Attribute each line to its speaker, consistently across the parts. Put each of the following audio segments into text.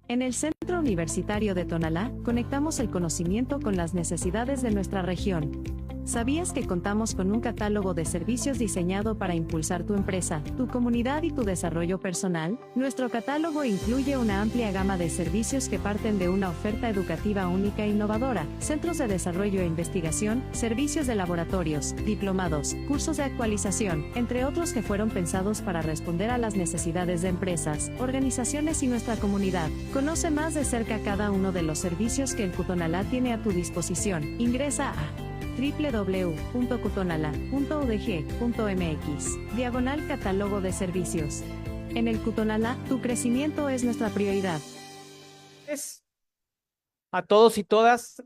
Speaker 1: En el Centro Universitario de Tonalá, conectamos el conocimiento con las necesidades de nuestra región. ¿Sabías que contamos con un catálogo de servicios diseñado para impulsar tu empresa, tu comunidad y tu desarrollo personal? Nuestro catálogo incluye una amplia gama de servicios que parten de una oferta educativa única e innovadora, centros de desarrollo e investigación, servicios de laboratorios, diplomados, cursos de actualización, entre otros que fueron pensados para responder a las necesidades de empresas, organizaciones y nuestra comunidad. Conoce más de cerca cada uno de los servicios que el Cutonalá tiene a tu disposición. Ingresa a www.cutonalá.udg.mx/catálogo de servicios. En el Cutonalá, tu crecimiento es nuestra prioridad.
Speaker 2: A todos y todas,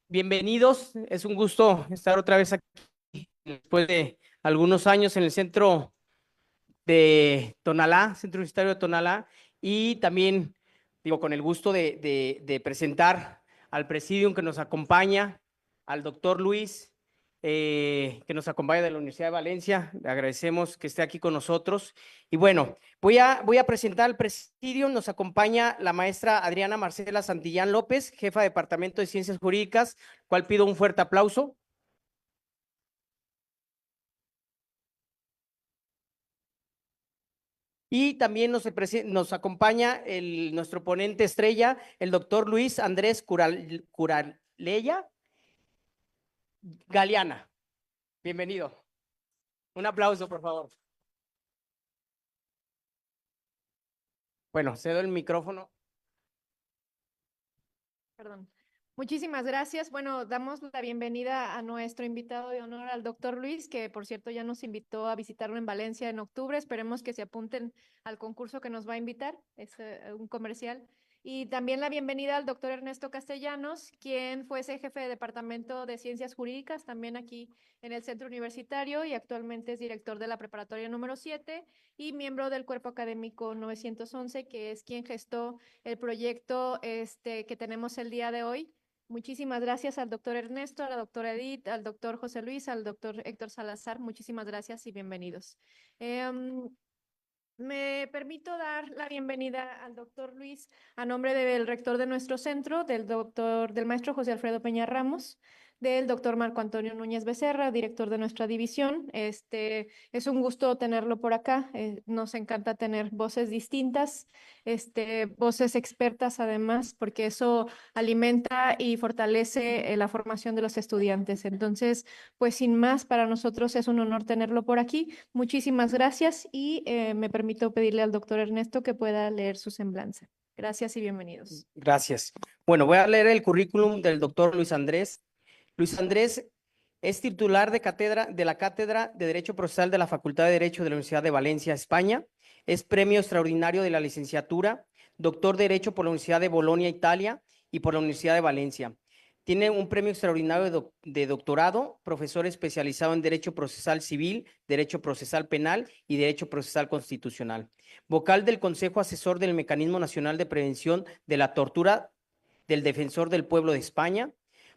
Speaker 2: bienvenidos. Es un gusto estar otra vez aquí después de algunos años en el centro de Tonalá, Centro Universitario de Tonalá, y también, con el gusto de presentar al presidium que nos acompaña, al doctor Luis, que nos acompaña de la Universidad de Valencia. Le agradecemos que esté aquí con nosotros. Y bueno, voy a presentar al presidium. Nos acompaña la maestra Adriana Marcela Santillán López, jefa de Departamento de Ciencias Jurídicas, cual pido un fuerte aplauso. Y también nos acompaña nuestro ponente estrella, el doctor Luis Andrés Curaleya Galeana. Bienvenido. Un aplauso, por favor. Bueno, cedo el micrófono.
Speaker 3: Perdón. Muchísimas gracias. Bueno, damos la bienvenida a nuestro invitado de honor, al doctor Luis, que por cierto ya nos invitó a visitarlo en Valencia en octubre. Esperemos que se apunten al concurso que nos va a invitar. Es un comercial. Y también la bienvenida al doctor Ernesto Castellanos, quien fuese jefe de Departamento de Ciencias Jurídicas, también aquí en el Centro Universitario, y actualmente es director de la Preparatoria número 7 y miembro del Cuerpo Académico 911, que es quien gestó el proyecto que tenemos el día de hoy. Muchísimas gracias al doctor Ernesto, a la doctora Edith, al doctor José Luis, al doctor Héctor Salazar. Muchísimas gracias y bienvenidos. Me permito dar la bienvenida al doctor Luis a nombre del rector de nuestro centro, del maestro José Alfredo Peña Ramos, del doctor Marco Antonio Núñez Becerra, director de nuestra división. Es un gusto tenerlo por acá. Nos encanta tener voces distintas, voces expertas además, porque eso alimenta y fortalece la formación de los estudiantes. Entonces, pues sin más, para nosotros es un honor tenerlo por aquí. Muchísimas gracias y me permito pedirle al doctor Ernesto que pueda leer su semblanza. Gracias y bienvenidos.
Speaker 2: Gracias. Bueno, voy a leer el currículum del doctor Luis Andrés. Luis Andrés es titular de la Cátedra de Derecho Procesal de la Facultad de Derecho de la Universidad de Valencia, España. Es premio extraordinario de la licenciatura, doctor de Derecho por la Universidad de Bolonia, Italia, y por la Universidad de Valencia. Tiene un premio extraordinario de doctorado, profesor especializado en Derecho Procesal Civil, Derecho Procesal Penal y Derecho Procesal Constitucional. Vocal del Consejo Asesor del Mecanismo Nacional de Prevención de la Tortura del Defensor del Pueblo de España.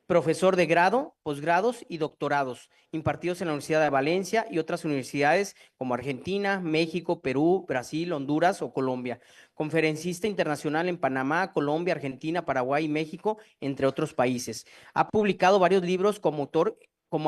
Speaker 2: Profesor de grado, posgrados y doctorados, impartidos en la Universidad de Valencia y otras universidades como Argentina, México, Perú, Brasil, Honduras o Colombia. Conferencista internacional en Panamá, Colombia, Argentina, Paraguay y México, entre otros países. Ha publicado varios libros como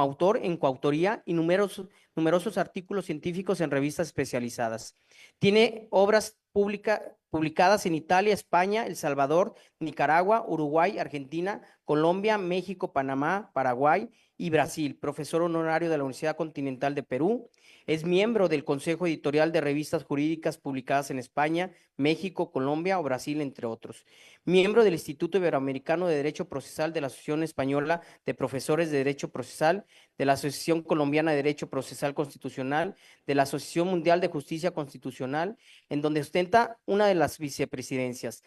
Speaker 2: autor en coautoría y numerosos artículos científicos en revistas especializadas. Tiene obras publicadas en Italia, España, El Salvador, Nicaragua, Uruguay, Argentina, Colombia, México, Panamá, Paraguay y Brasil. Profesor honorario de la Universidad Continental de Perú. Es miembro del Consejo Editorial de Revistas Jurídicas publicadas en España, México, Colombia o Brasil, entre otros. Miembro del Instituto Iberoamericano de Derecho Procesal, de la Asociación Española de Profesores de Derecho Procesal, de la Asociación Colombiana de Derecho Procesal Constitucional, de la Asociación Mundial de Justicia Constitucional, en donde ostenta una de las vicepresidencias,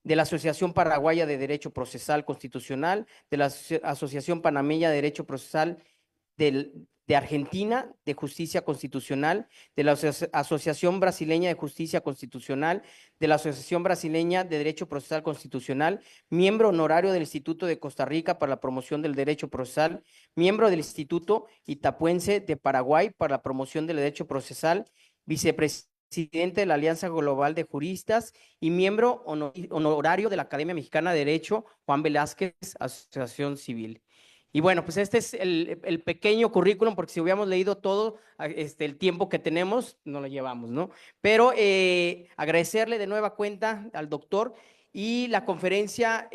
Speaker 2: de la Asociación Paraguaya de Derecho Procesal Constitucional, de la Asociación Panameña de Derecho Procesal de Argentina de Justicia Constitucional, de la Asociación Brasileña de Justicia Constitucional, de la Asociación Brasileña de Derecho Procesal Constitucional, miembro honorario del Instituto de Costa Rica para la promoción del derecho procesal, miembro del Instituto Itapuense de Paraguay para la promoción del derecho procesal, vicepresidente presidente de la Alianza Global de Juristas y miembro honorario de la Academia Mexicana de Derecho, Juan Velázquez, Asociación Civil. Y bueno, pues este es el pequeño currículum, porque si hubiéramos leído todo, el tiempo que tenemos, no lo llevamos, ¿no? Pero agradecerle de nueva cuenta al doctor. Y la conferencia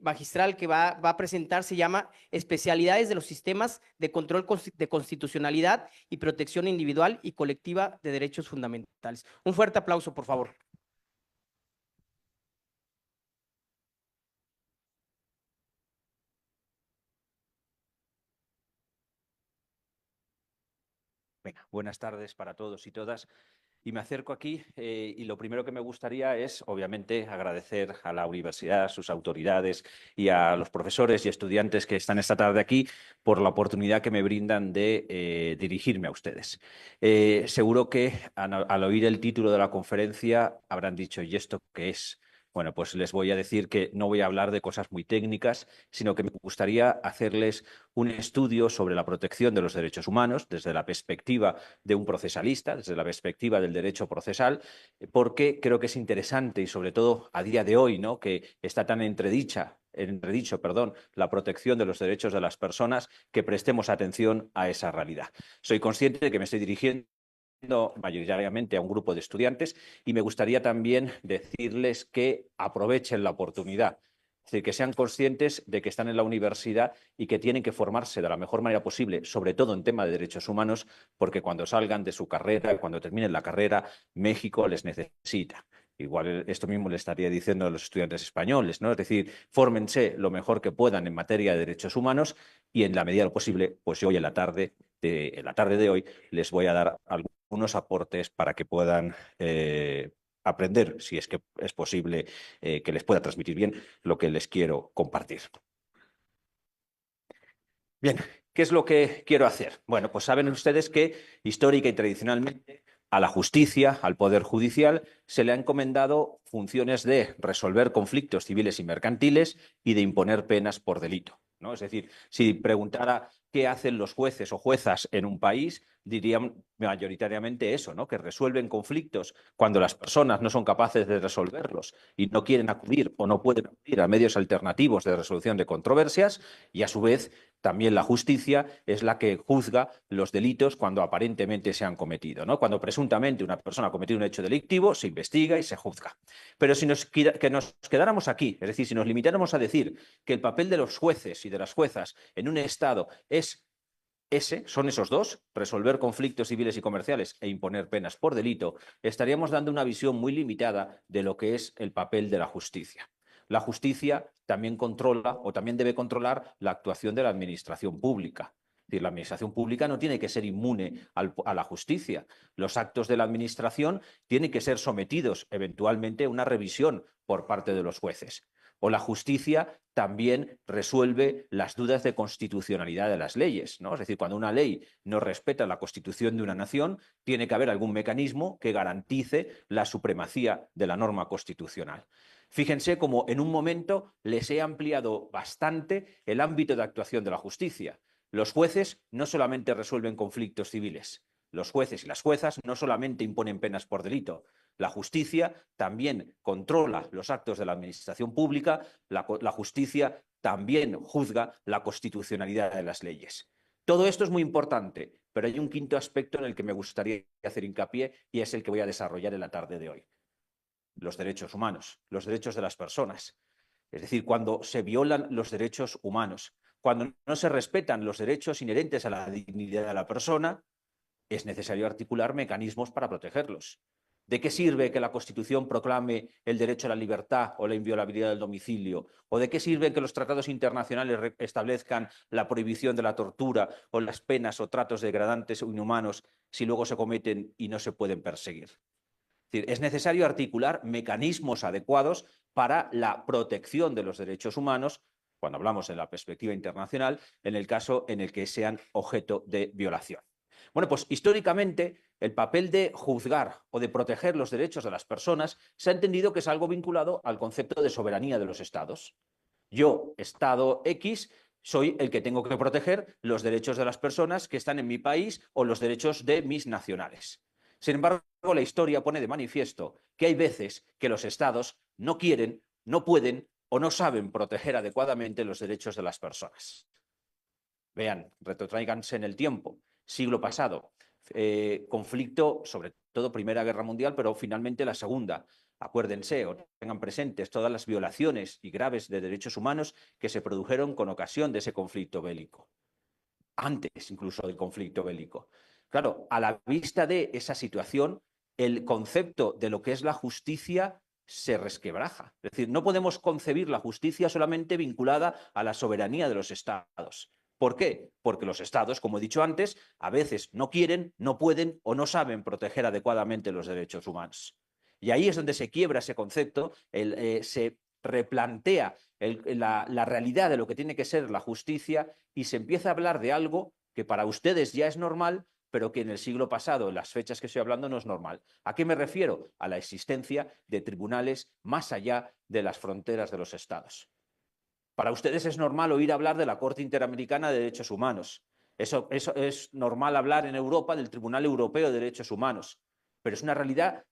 Speaker 2: magistral que va a presentar se llama Especialidades de los Sistemas de Control de Constitucionalidad y Protección Individual y Colectiva de Derechos Fundamentales. Un fuerte aplauso, por favor.
Speaker 4: Venga, buenas tardes para todos y todas. Y me acerco aquí y lo primero que me gustaría es, obviamente, agradecer a la universidad, a sus autoridades y a los profesores y estudiantes que están esta tarde aquí por la oportunidad que me brindan de dirigirme a ustedes. Seguro que al oír el título de la conferencia habrán dicho, ¿y esto qué es? Bueno, pues les voy a decir que no voy a hablar de cosas muy técnicas, sino que me gustaría hacerles un estudio sobre la protección de los derechos humanos desde la perspectiva de un procesalista, desde la perspectiva del derecho procesal, porque creo que es interesante y sobre todo a día de hoy, ¿no?, que está tan entredicho, la protección de los derechos de las personas, que prestemos atención a esa realidad. Soy consciente de que me estoy dirigiendo mayoritariamente a un grupo de estudiantes y me gustaría también decirles que aprovechen la oportunidad. Es decir, que sean conscientes de que están en la universidad y que tienen que formarse de la mejor manera posible, sobre todo en tema de derechos humanos, porque cuando salgan de su carrera, cuando terminen la carrera, México les necesita. Igual esto mismo le estaría diciendo a los estudiantes españoles, ¿no? Es decir, fórmense lo mejor que puedan en materia de derechos humanos y en la medida de lo posible, pues yo hoy en la tarde de hoy les voy a dar algunos aportes para que puedan aprender, si es que es posible, que les pueda transmitir bien lo que les quiero compartir. Bien, ¿qué es lo que quiero hacer? Bueno, pues saben ustedes que histórica y tradicionalmente a la justicia, al Poder Judicial, se le han encomendado funciones de resolver conflictos civiles y mercantiles y de imponer penas por delito, ¿no? Es decir, si preguntara qué hacen los jueces o juezas en un país, dirían mayoritariamente eso, ¿no?, que resuelven conflictos cuando las personas no son capaces de resolverlos y no quieren acudir o no pueden acudir a medios alternativos de resolución de controversias, y a su vez también la justicia es la que juzga los delitos cuando aparentemente se han cometido, ¿no? Cuando presuntamente una persona ha cometido un hecho delictivo, se investiga y se juzga. Pero si nos quedáramos aquí, es decir, si nos limitáramos a decir que el papel de los jueces y de las juezas en un Estado son esos dos, resolver conflictos civiles y comerciales e imponer penas por delito, estaríamos dando una visión muy limitada de lo que es el papel de la justicia. La justicia también controla o también debe controlar la actuación de la administración pública. Es decir, la administración pública no tiene que ser inmune a la justicia. Los actos de la administración tienen que ser sometidos eventualmente a una revisión por parte de los jueces. O la justicia también resuelve las dudas de constitucionalidad de las leyes, ¿no? Es decir, cuando una ley no respeta la Constitución de una nación, tiene que haber algún mecanismo que garantice la supremacía de la norma constitucional. Fíjense cómo en un momento les he ampliado bastante el ámbito de actuación de la justicia. Los jueces no solamente resuelven conflictos civiles, los jueces y las juezas no solamente imponen penas por delito. La justicia también controla los actos de la administración pública, la justicia también juzga la constitucionalidad de las leyes. Todo esto es muy importante, pero hay un quinto aspecto en el que me gustaría hacer hincapié y es el que voy a desarrollar en la tarde de hoy. Los derechos humanos, los derechos de las personas. Es decir, cuando se violan los derechos humanos, cuando no se respetan los derechos inherentes a la dignidad de la persona, es necesario articular mecanismos para protegerlos. ¿De qué sirve que la Constitución proclame el derecho a la libertad o la inviolabilidad del domicilio? ¿O de qué sirve que los tratados internacionales establezcan la prohibición de la tortura o las penas o tratos degradantes o inhumanos si luego se cometen y no se pueden perseguir? Es decir, es necesario articular mecanismos adecuados para la protección de los derechos humanos, cuando hablamos en la perspectiva internacional, en el caso en el que sean objeto de violación. Bueno, pues históricamente el papel de juzgar o de proteger los derechos de las personas se ha entendido que es algo vinculado al concepto de soberanía de los estados. Yo, Estado X, soy el que tengo que proteger los derechos de las personas que están en mi país o los derechos de mis nacionales. Sin embargo, la historia pone de manifiesto que hay veces que los estados no quieren, no pueden o no saben proteger adecuadamente los derechos de las personas. Vean, retrotráiganse en el tiempo, siglo pasado, conflicto, sobre todo Primera Guerra Mundial, pero finalmente la Segunda. Acuérdense o tengan presentes todas las violaciones y graves de derechos humanos que se produjeron con ocasión de ese conflicto bélico, antes incluso del conflicto bélico. Claro, a la vista de esa situación, el concepto de lo que es la justicia se resquebraja. Es decir, no podemos concebir la justicia solamente vinculada a la soberanía de los estados. ¿Por qué? Porque los estados, como he dicho antes, a veces no quieren, no pueden o no saben proteger adecuadamente los derechos humanos. Y ahí es donde se quiebra ese concepto, se replantea la realidad de lo que tiene que ser la justicia y se empieza a hablar de algo que para ustedes ya es normal, pero que en el siglo pasado, en las fechas que estoy hablando, no es normal. ¿A qué me refiero? A la existencia de tribunales más allá de las fronteras de los estados. Para ustedes es normal oír hablar de la Corte Interamericana de Derechos Humanos. Eso es normal hablar en Europa del Tribunal Europeo de Derechos Humanos. Pero es una realidad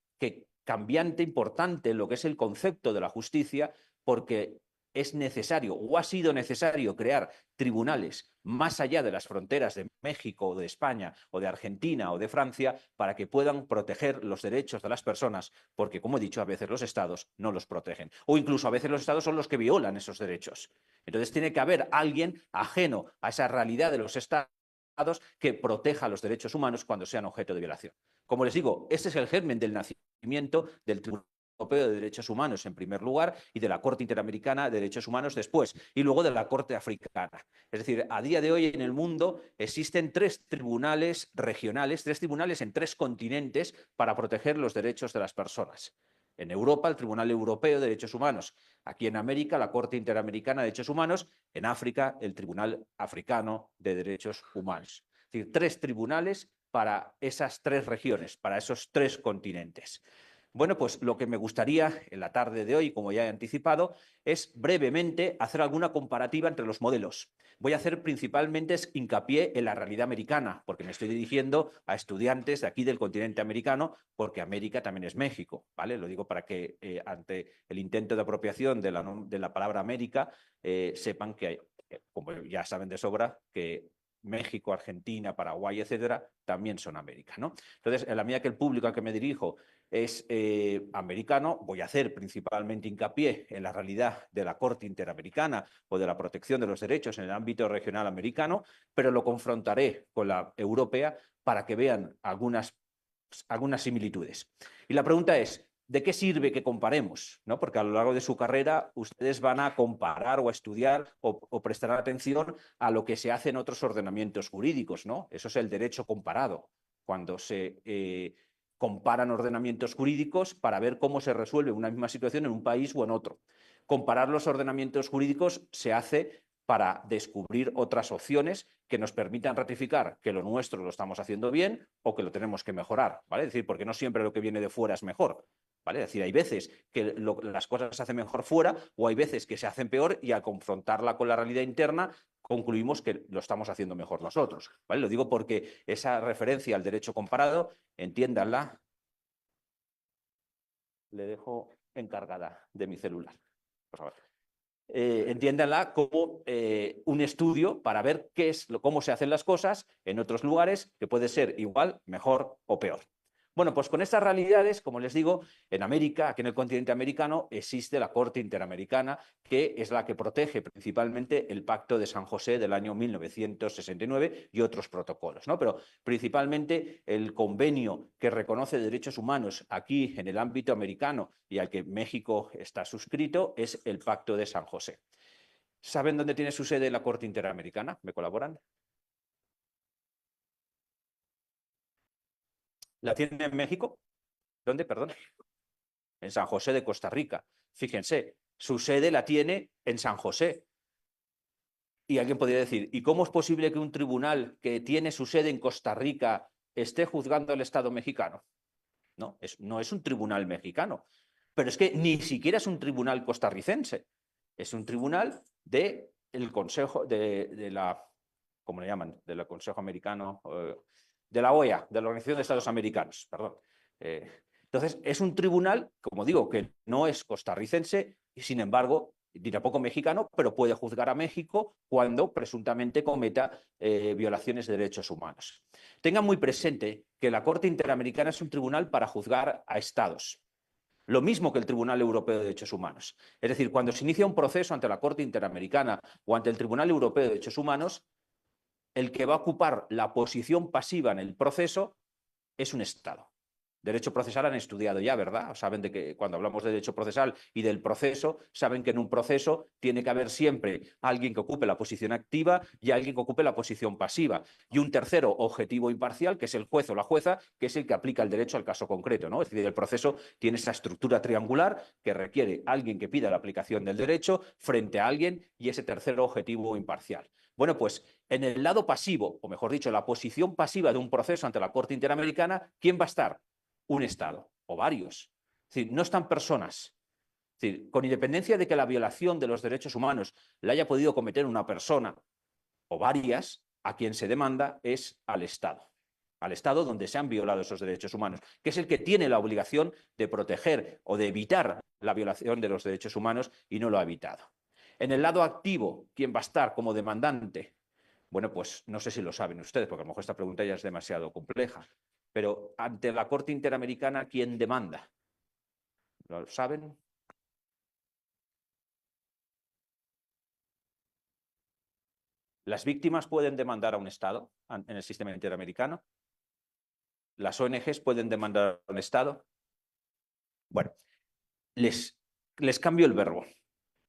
Speaker 4: cambiante, importante en lo que es el concepto de la justicia, porque es necesario o ha sido necesario crear tribunales más allá de las fronteras de México o de España o de Argentina o de Francia para que puedan proteger los derechos de las personas, porque, como he dicho, a veces los estados no los protegen o incluso a veces los estados son los que violan esos derechos. Entonces tiene que haber alguien ajeno a esa realidad de los estados que proteja los derechos humanos cuando sean objeto de violación. Como les digo, este es el germen del nacimiento del Tribunal Europeo de Derechos Humanos en primer lugar y de la Corte Interamericana de Derechos Humanos después y luego de la Corte Africana. Es decir, a día de hoy en el mundo existen 3 tribunales regionales, 3 tribunales en 3 continentes para proteger los derechos de las personas. En Europa, el Tribunal Europeo de Derechos Humanos. Aquí en América, la Corte Interamericana de Derechos Humanos. En África, el Tribunal Africano de Derechos Humanos. Es decir, 3 tribunales para esas 3 regiones, para esos 3 continentes. Bueno, pues lo que me gustaría en la tarde de hoy, como ya he anticipado, es brevemente hacer alguna comparativa entre los modelos. Voy a hacer principalmente hincapié en la realidad americana, porque me estoy dirigiendo a estudiantes de aquí del continente americano, porque América también es México, ¿vale? Lo digo para que ante el intento de apropiación de la palabra América, sepan que, como ya saben de sobra, que México, Argentina, Paraguay, etcétera, también son América, ¿no? Entonces, en la medida que el público al que me dirijo es americano, voy a hacer principalmente hincapié en la realidad de la Corte Interamericana o de la protección de los derechos en el ámbito regional americano, pero lo confrontaré con la europea para que vean algunas similitudes. Y la pregunta es, ¿de qué sirve que comparemos? ¿No? Porque a lo largo de su carrera ustedes van a comparar o a estudiar o prestar atención a lo que se hace en otros ordenamientos jurídicos, ¿no? Eso es el derecho comparado, cuando se comparan ordenamientos jurídicos para ver cómo se resuelve una misma situación en un país o en otro. Comparar los ordenamientos jurídicos se hace para descubrir otras opciones que nos permitan ratificar que lo nuestro lo estamos haciendo bien o que lo tenemos que mejorar, ¿vale? Es decir, porque no siempre lo que viene de fuera es mejor, ¿vale? Es decir, hay veces que las cosas se hacen mejor fuera o hay veces que se hacen peor y al confrontarla con la realidad interna concluimos que lo estamos haciendo mejor nosotros, ¿vale? Lo digo porque esa referencia al derecho comparado, entiéndanla, le dejo encargada de mi celular, por favor. Entiéndanla como un estudio para ver cómo se hacen las cosas en otros lugares, que puede ser igual, mejor o peor. Bueno, pues con estas realidades, como les digo, en América, aquí en el continente americano, existe la Corte Interamericana, que es la que protege principalmente el Pacto de San José del año 1969 y otros protocolos, ¿no? Pero principalmente el convenio que reconoce derechos humanos aquí en el ámbito americano y al que México está suscrito es el Pacto de San José. ¿Saben dónde tiene su sede la Corte Interamericana? ¿Me colaboran? ¿La tiene en México? ¿Dónde? Perdón. En San José de Costa Rica. Fíjense, su sede la tiene en San José. Y alguien podría decir, ¿y cómo es posible que un tribunal que tiene su sede en Costa Rica esté juzgando al Estado mexicano? No, no es un tribunal mexicano. Pero es que ni siquiera es un tribunal costarricense. Es un tribunal del Consejo, ¿cómo le llaman? Del Consejo Americano de la OEA, de la Organización de Estados Americanos, perdón. Entonces, es un tribunal, como digo, que no es costarricense y, sin embargo, ni tampoco mexicano, pero puede juzgar a México cuando presuntamente cometa violaciones de derechos humanos. Tengan muy presente que la Corte Interamericana es un tribunal para juzgar a estados. Lo mismo que el Tribunal Europeo de Derechos Humanos. Es decir, cuando se inicia un proceso ante la Corte Interamericana o ante el Tribunal Europeo de Derechos Humanos, el que va a ocupar la posición pasiva en el proceso es un Estado. Derecho procesal han estudiado ya, ¿verdad? Saben de que cuando hablamos de derecho procesal y del proceso, saben que en un proceso tiene que haber siempre alguien que ocupe la posición activa y alguien que ocupe la posición pasiva. Y un tercero objetivo imparcial, que es el juez o la jueza, que es el que aplica el derecho al caso concreto, ¿no? Es decir, el proceso tiene esa estructura triangular que requiere alguien que pida la aplicación del derecho frente a alguien y ese tercero objetivo imparcial. Bueno, pues en el lado pasivo, o mejor dicho, la posición pasiva de un proceso ante la Corte Interamericana, ¿quién va a estar? Un Estado, o varios. Es decir, no están personas. Es decir, con independencia de que la violación de los derechos humanos la haya podido cometer una persona o varias, a quien se demanda es al Estado donde se han violado esos derechos humanos, que es el que tiene la obligación de proteger o de evitar la violación de los derechos humanos y no lo ha evitado. En el lado activo, ¿quién va a estar como demandante? Bueno, pues no sé si lo saben ustedes, porque a lo mejor esta pregunta ya es demasiado compleja. Pero ante la Corte Interamericana, ¿quién demanda? ¿Lo saben? ¿Las víctimas pueden demandar a un Estado en el sistema interamericano? ¿Las ONGs pueden demandar a un Estado? Bueno, les cambio el verbo.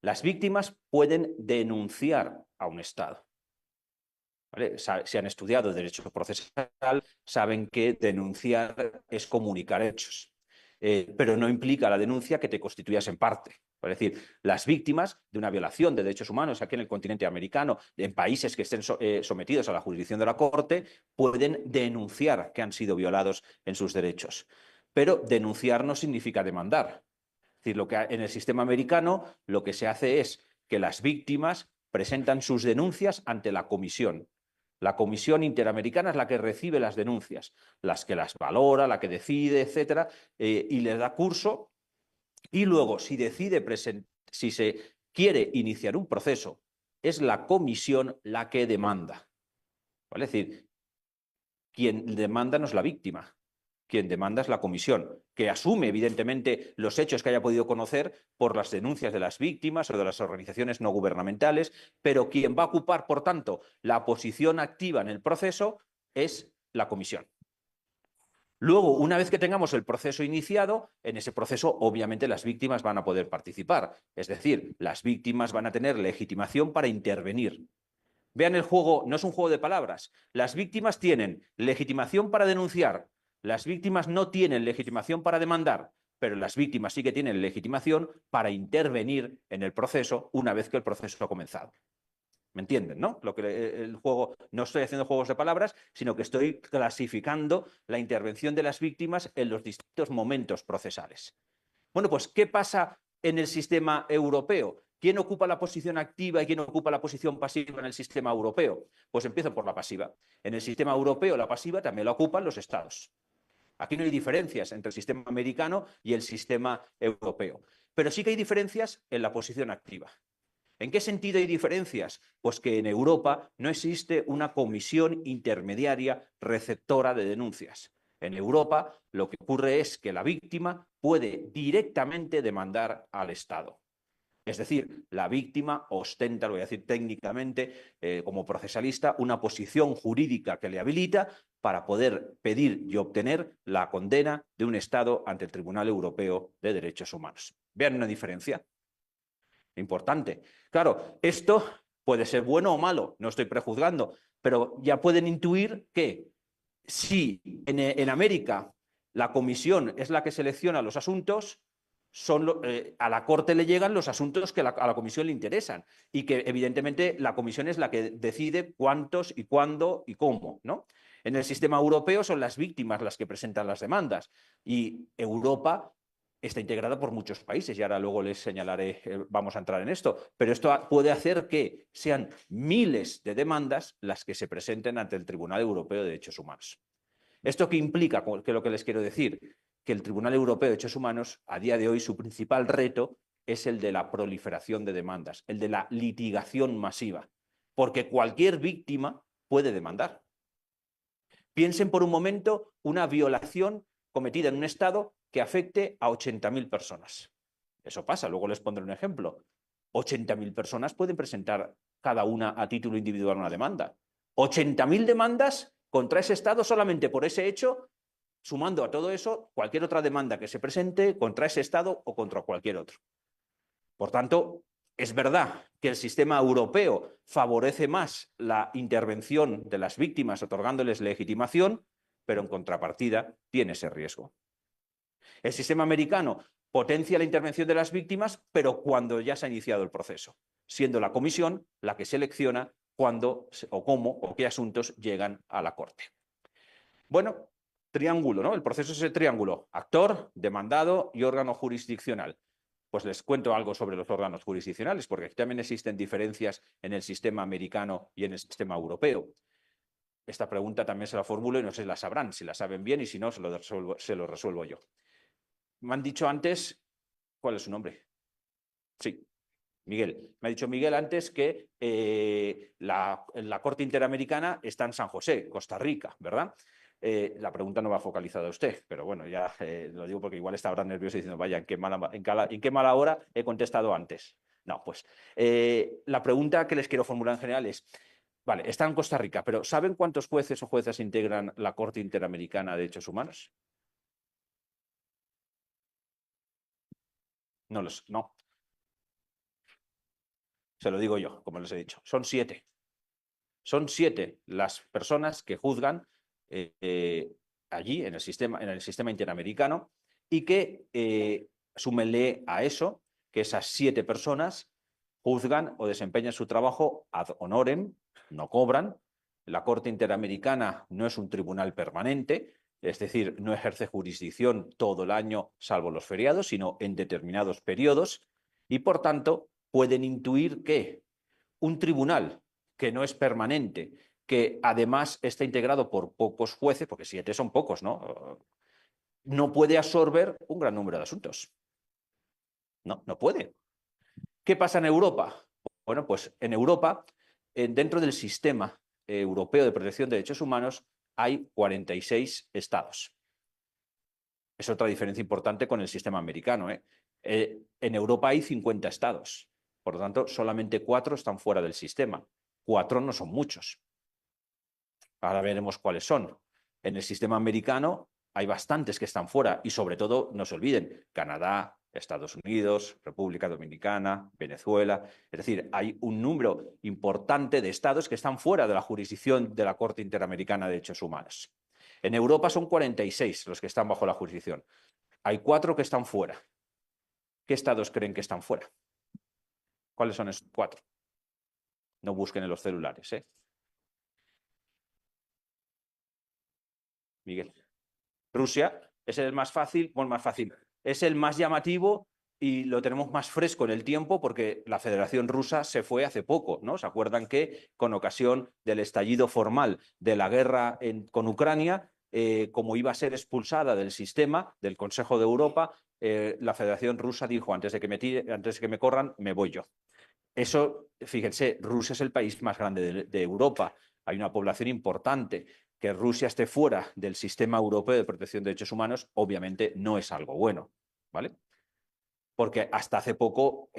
Speaker 4: Las víctimas pueden denunciar a un Estado. ¿Vale? Si han estudiado derecho procesal, saben que denunciar es comunicar hechos, pero no implica la denuncia que te constituyas en parte. Es decir, las víctimas de una violación de derechos humanos aquí en el continente americano, en países que estén sometidos a la jurisdicción de la Corte, pueden denunciar que han sido violados en sus derechos. Pero denunciar no significa demandar. Es decir, en el sistema americano lo que se hace es que las víctimas presentan sus denuncias ante la comisión. La Comisión Interamericana es la que recibe las denuncias, las que las valora, la que decide, etcétera, y les da curso. Y luego, si se quiere iniciar un proceso, es la comisión la que demanda. ¿Vale? Es decir, quien demanda no es la víctima. Quien demanda es la comisión, que asume, evidentemente, los hechos que haya podido conocer por las denuncias de las víctimas o de las organizaciones no gubernamentales, pero quien va a ocupar, por tanto, la posición activa en el proceso es la comisión. Luego, una vez que tengamos el proceso iniciado, en ese proceso, obviamente, las víctimas van a poder participar. Es decir, las víctimas van a tener legitimación para intervenir. Vean el juego, no es un juego de palabras. Las víctimas tienen legitimación para denunciar. Las víctimas no tienen legitimación para demandar, pero las víctimas sí que tienen legitimación para intervenir en el proceso una vez que el proceso ha comenzado. ¿Me entienden, no? El juego, no estoy haciendo juegos de palabras, sino que estoy clasificando la intervención de las víctimas en los distintos momentos procesales. Bueno, pues, ¿qué pasa en el sistema europeo? ¿Quién ocupa la posición activa y quién ocupa la posición pasiva en el sistema europeo? Pues empiezo por la pasiva. En el sistema europeo la pasiva también la ocupan los Estados. Aquí no hay diferencias entre el sistema americano y el sistema europeo, pero sí que hay diferencias en la posición activa. ¿En qué sentido hay diferencias? Pues que en Europa no existe una comisión intermediaria receptora de denuncias. En Europa lo que ocurre es que la víctima puede directamente demandar al Estado. Es decir, la víctima ostenta, lo voy a decir técnicamente, como procesalista, una posición jurídica que le habilita para poder pedir y obtener la condena de un Estado ante el Tribunal Europeo de Derechos Humanos. ¿Vean una diferencia? Importante. Claro, esto puede ser bueno o malo, no estoy prejuzgando, pero ya pueden intuir que si en América la comisión es la que selecciona los asuntos, a la Corte le llegan los asuntos que a la comisión le interesan y que evidentemente la comisión es la que decide cuántos y cuándo y cómo, ¿no? En el sistema europeo son las víctimas las que presentan las demandas y Europa está integrada por muchos países y ahora luego les señalaré, vamos a entrar en esto, pero esto puede hacer que sean miles de demandas las que se presenten ante el Tribunal Europeo de Derechos Humanos. ¿Esto qué implica? ¿Qué es lo que les quiero decir? Que el Tribunal Europeo de Derechos Humanos, a día de hoy, su principal reto es el de la proliferación de demandas, el de la litigación masiva, porque cualquier víctima puede demandar. Piensen por un momento una violación cometida en un Estado que afecte a 80.000 personas. Eso pasa, luego les pondré un ejemplo. 80.000 personas pueden presentar cada una a título individual una demanda. 80.000 demandas contra ese Estado solamente por ese hecho, sumando a todo eso cualquier otra demanda que se presente contra ese Estado o contra cualquier otro. Por tanto, es verdad que el sistema europeo favorece más la intervención de las víctimas otorgándoles legitimación, pero en contrapartida tiene ese riesgo. El sistema americano potencia la intervención de las víctimas, pero cuando ya se ha iniciado el proceso, siendo la comisión la que selecciona cuándo o cómo o qué asuntos llegan a la Corte. Bueno, triángulo, ¿no? El proceso es el triángulo: actor, demandado y órgano jurisdiccional. Pues les cuento algo sobre los órganos jurisdiccionales, porque aquí también existen diferencias en el sistema americano y en el sistema europeo. Esta pregunta también se la formulo y no sé si la sabrán, si la saben bien, y si no, se lo resuelvo yo. Me han dicho antes, ¿cuál es su nombre? Sí, Miguel. Me ha dicho Miguel antes que la Corte Interamericana está en San José, Costa Rica, ¿verdad? La pregunta no va focalizada a usted, pero bueno, ya lo digo porque igual está ahora nervioso diciendo, vaya, ¿en qué mala hora he contestado antes? No, pues la pregunta que les quiero formular en general es, vale, está en Costa Rica, pero ¿saben cuántos jueces o juezas integran la Corte Interamericana de Derechos Humanos? No. Se lo digo yo, como les he dicho. Son 7. Son 7 las personas que juzgan allí en el sistema interamericano, y que súmenle a eso que esas 7 personas juzgan o desempeñan su trabajo ad honorem, no cobran. La Corte Interamericana no es un tribunal permanente, es decir, no ejerce jurisdicción todo el año salvo los feriados, sino en determinados periodos, y por tanto pueden intuir que un tribunal que no es permanente, que además está integrado por pocos jueces, porque 7 son pocos, ¿no? No puede absorber un gran número de asuntos. No puede. ¿Qué pasa en Europa? Bueno, pues en Europa, dentro del sistema europeo de protección de derechos humanos, hay 46 estados. Es otra diferencia importante con el sistema americano, ¿eh? En Europa hay 50 estados. Por lo tanto, solamente 4 están fuera del sistema. 4 no son muchos. Ahora veremos cuáles son. En el sistema americano hay bastantes que están fuera, y sobre todo, no se olviden, Canadá, Estados Unidos, República Dominicana, Venezuela. Es decir, hay un número importante de estados que están fuera de la jurisdicción de la Corte Interamericana de Derechos Humanos. En Europa son 46 los que están bajo la jurisdicción. Hay 4 que están fuera. ¿Qué estados creen que están fuera? ¿Cuáles son esos 4? No busquen en los celulares, ¿eh? Miguel. Rusia es el más fácil, es el más llamativo y lo tenemos más fresco en el tiempo porque la Federación Rusa se fue hace poco, ¿no? ¿Se acuerdan que con ocasión del estallido formal de la guerra con Ucrania, como iba a ser expulsada del sistema del Consejo de Europa, la Federación Rusa dijo, antes de que me corran, me voy yo? Eso, fíjense, Rusia es el país más grande de Europa, hay una población importante. Que Rusia esté fuera del sistema europeo de protección de derechos humanos, obviamente no es algo bueno, ¿vale? Porque hasta hace poco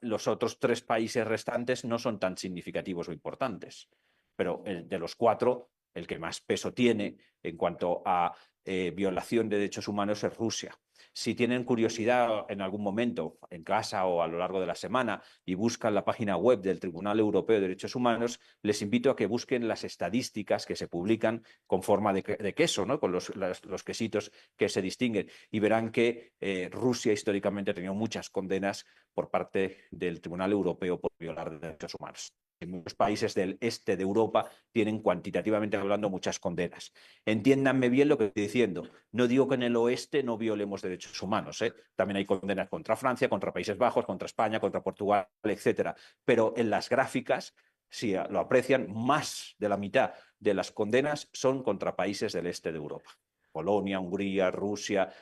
Speaker 4: los otros 3 países restantes no son tan significativos o importantes, pero de los 4, el que más peso tiene en cuanto a violación de derechos humanos es Rusia. Si tienen curiosidad en algún momento, en casa o a lo largo de la semana, y buscan la página web del Tribunal Europeo de Derechos Humanos, les invito a que busquen las estadísticas que se publican con forma de queso, ¿no? Con los quesitos que se distinguen, y verán que Rusia históricamente ha tenido muchas condenas por parte del Tribunal Europeo por violar derechos humanos. En muchos países del este de Europa tienen, cuantitativamente hablando, muchas condenas. Entiéndanme bien lo que estoy diciendo. No digo que en el oeste no violemos derechos humanos, ¿eh? También hay condenas contra Francia, contra Países Bajos, contra España, contra Portugal, etcétera. Pero en las gráficas si lo aprecian, más de la mitad de las condenas son contra países del este de Europa. Polonia, Hungría, Rusia,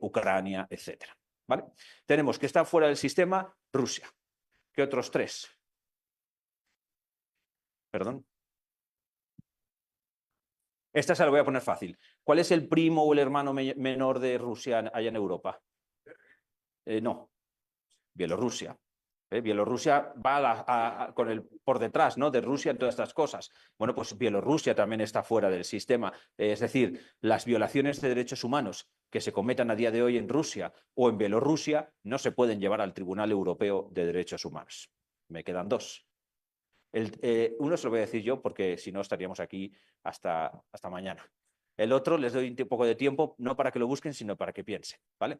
Speaker 4: Ucrania, etc. ¿Vale? Tenemos que está fuera del sistema Rusia. ¿Qué otros tres? Perdón. Esta se la voy a poner fácil. ¿Cuál es el primo o el hermano menor de Rusia allá en Europa? No, Bielorrusia. Bielorrusia va por detrás, ¿no?, de Rusia en todas estas cosas. Bueno, pues Bielorrusia también está fuera del sistema. Es decir, las violaciones de derechos humanos que se cometan a día de hoy en Rusia o en Bielorrusia no se pueden llevar al Tribunal Europeo de Derechos Humanos. Me quedan dos. Uno se lo voy a decir yo porque si no estaríamos aquí hasta mañana. El otro les doy un poco de tiempo, no para que lo busquen, sino para que piensen, ¿vale?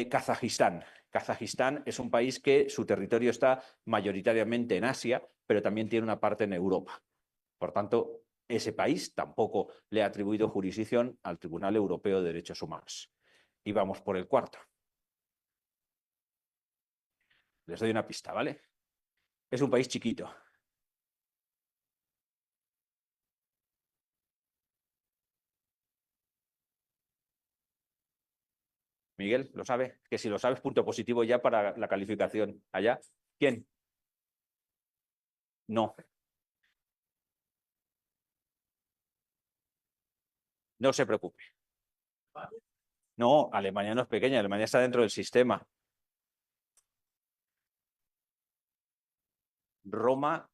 Speaker 4: Kazajistán. Kazajistán es un país que su territorio está mayoritariamente en Asia, pero también tiene una parte en Europa. Por tanto, ese país tampoco le ha atribuido jurisdicción al Tribunal Europeo de Derechos Humanos. Y vamos por el cuarto. Les doy una pista, ¿vale? Es un país chiquito. Miguel, ¿lo sabe? Que si lo sabes, punto positivo ya para la calificación. ¿Allá? ¿Quién? No. No se preocupe. No, Alemania no es pequeña, Alemania está dentro del sistema. Roma,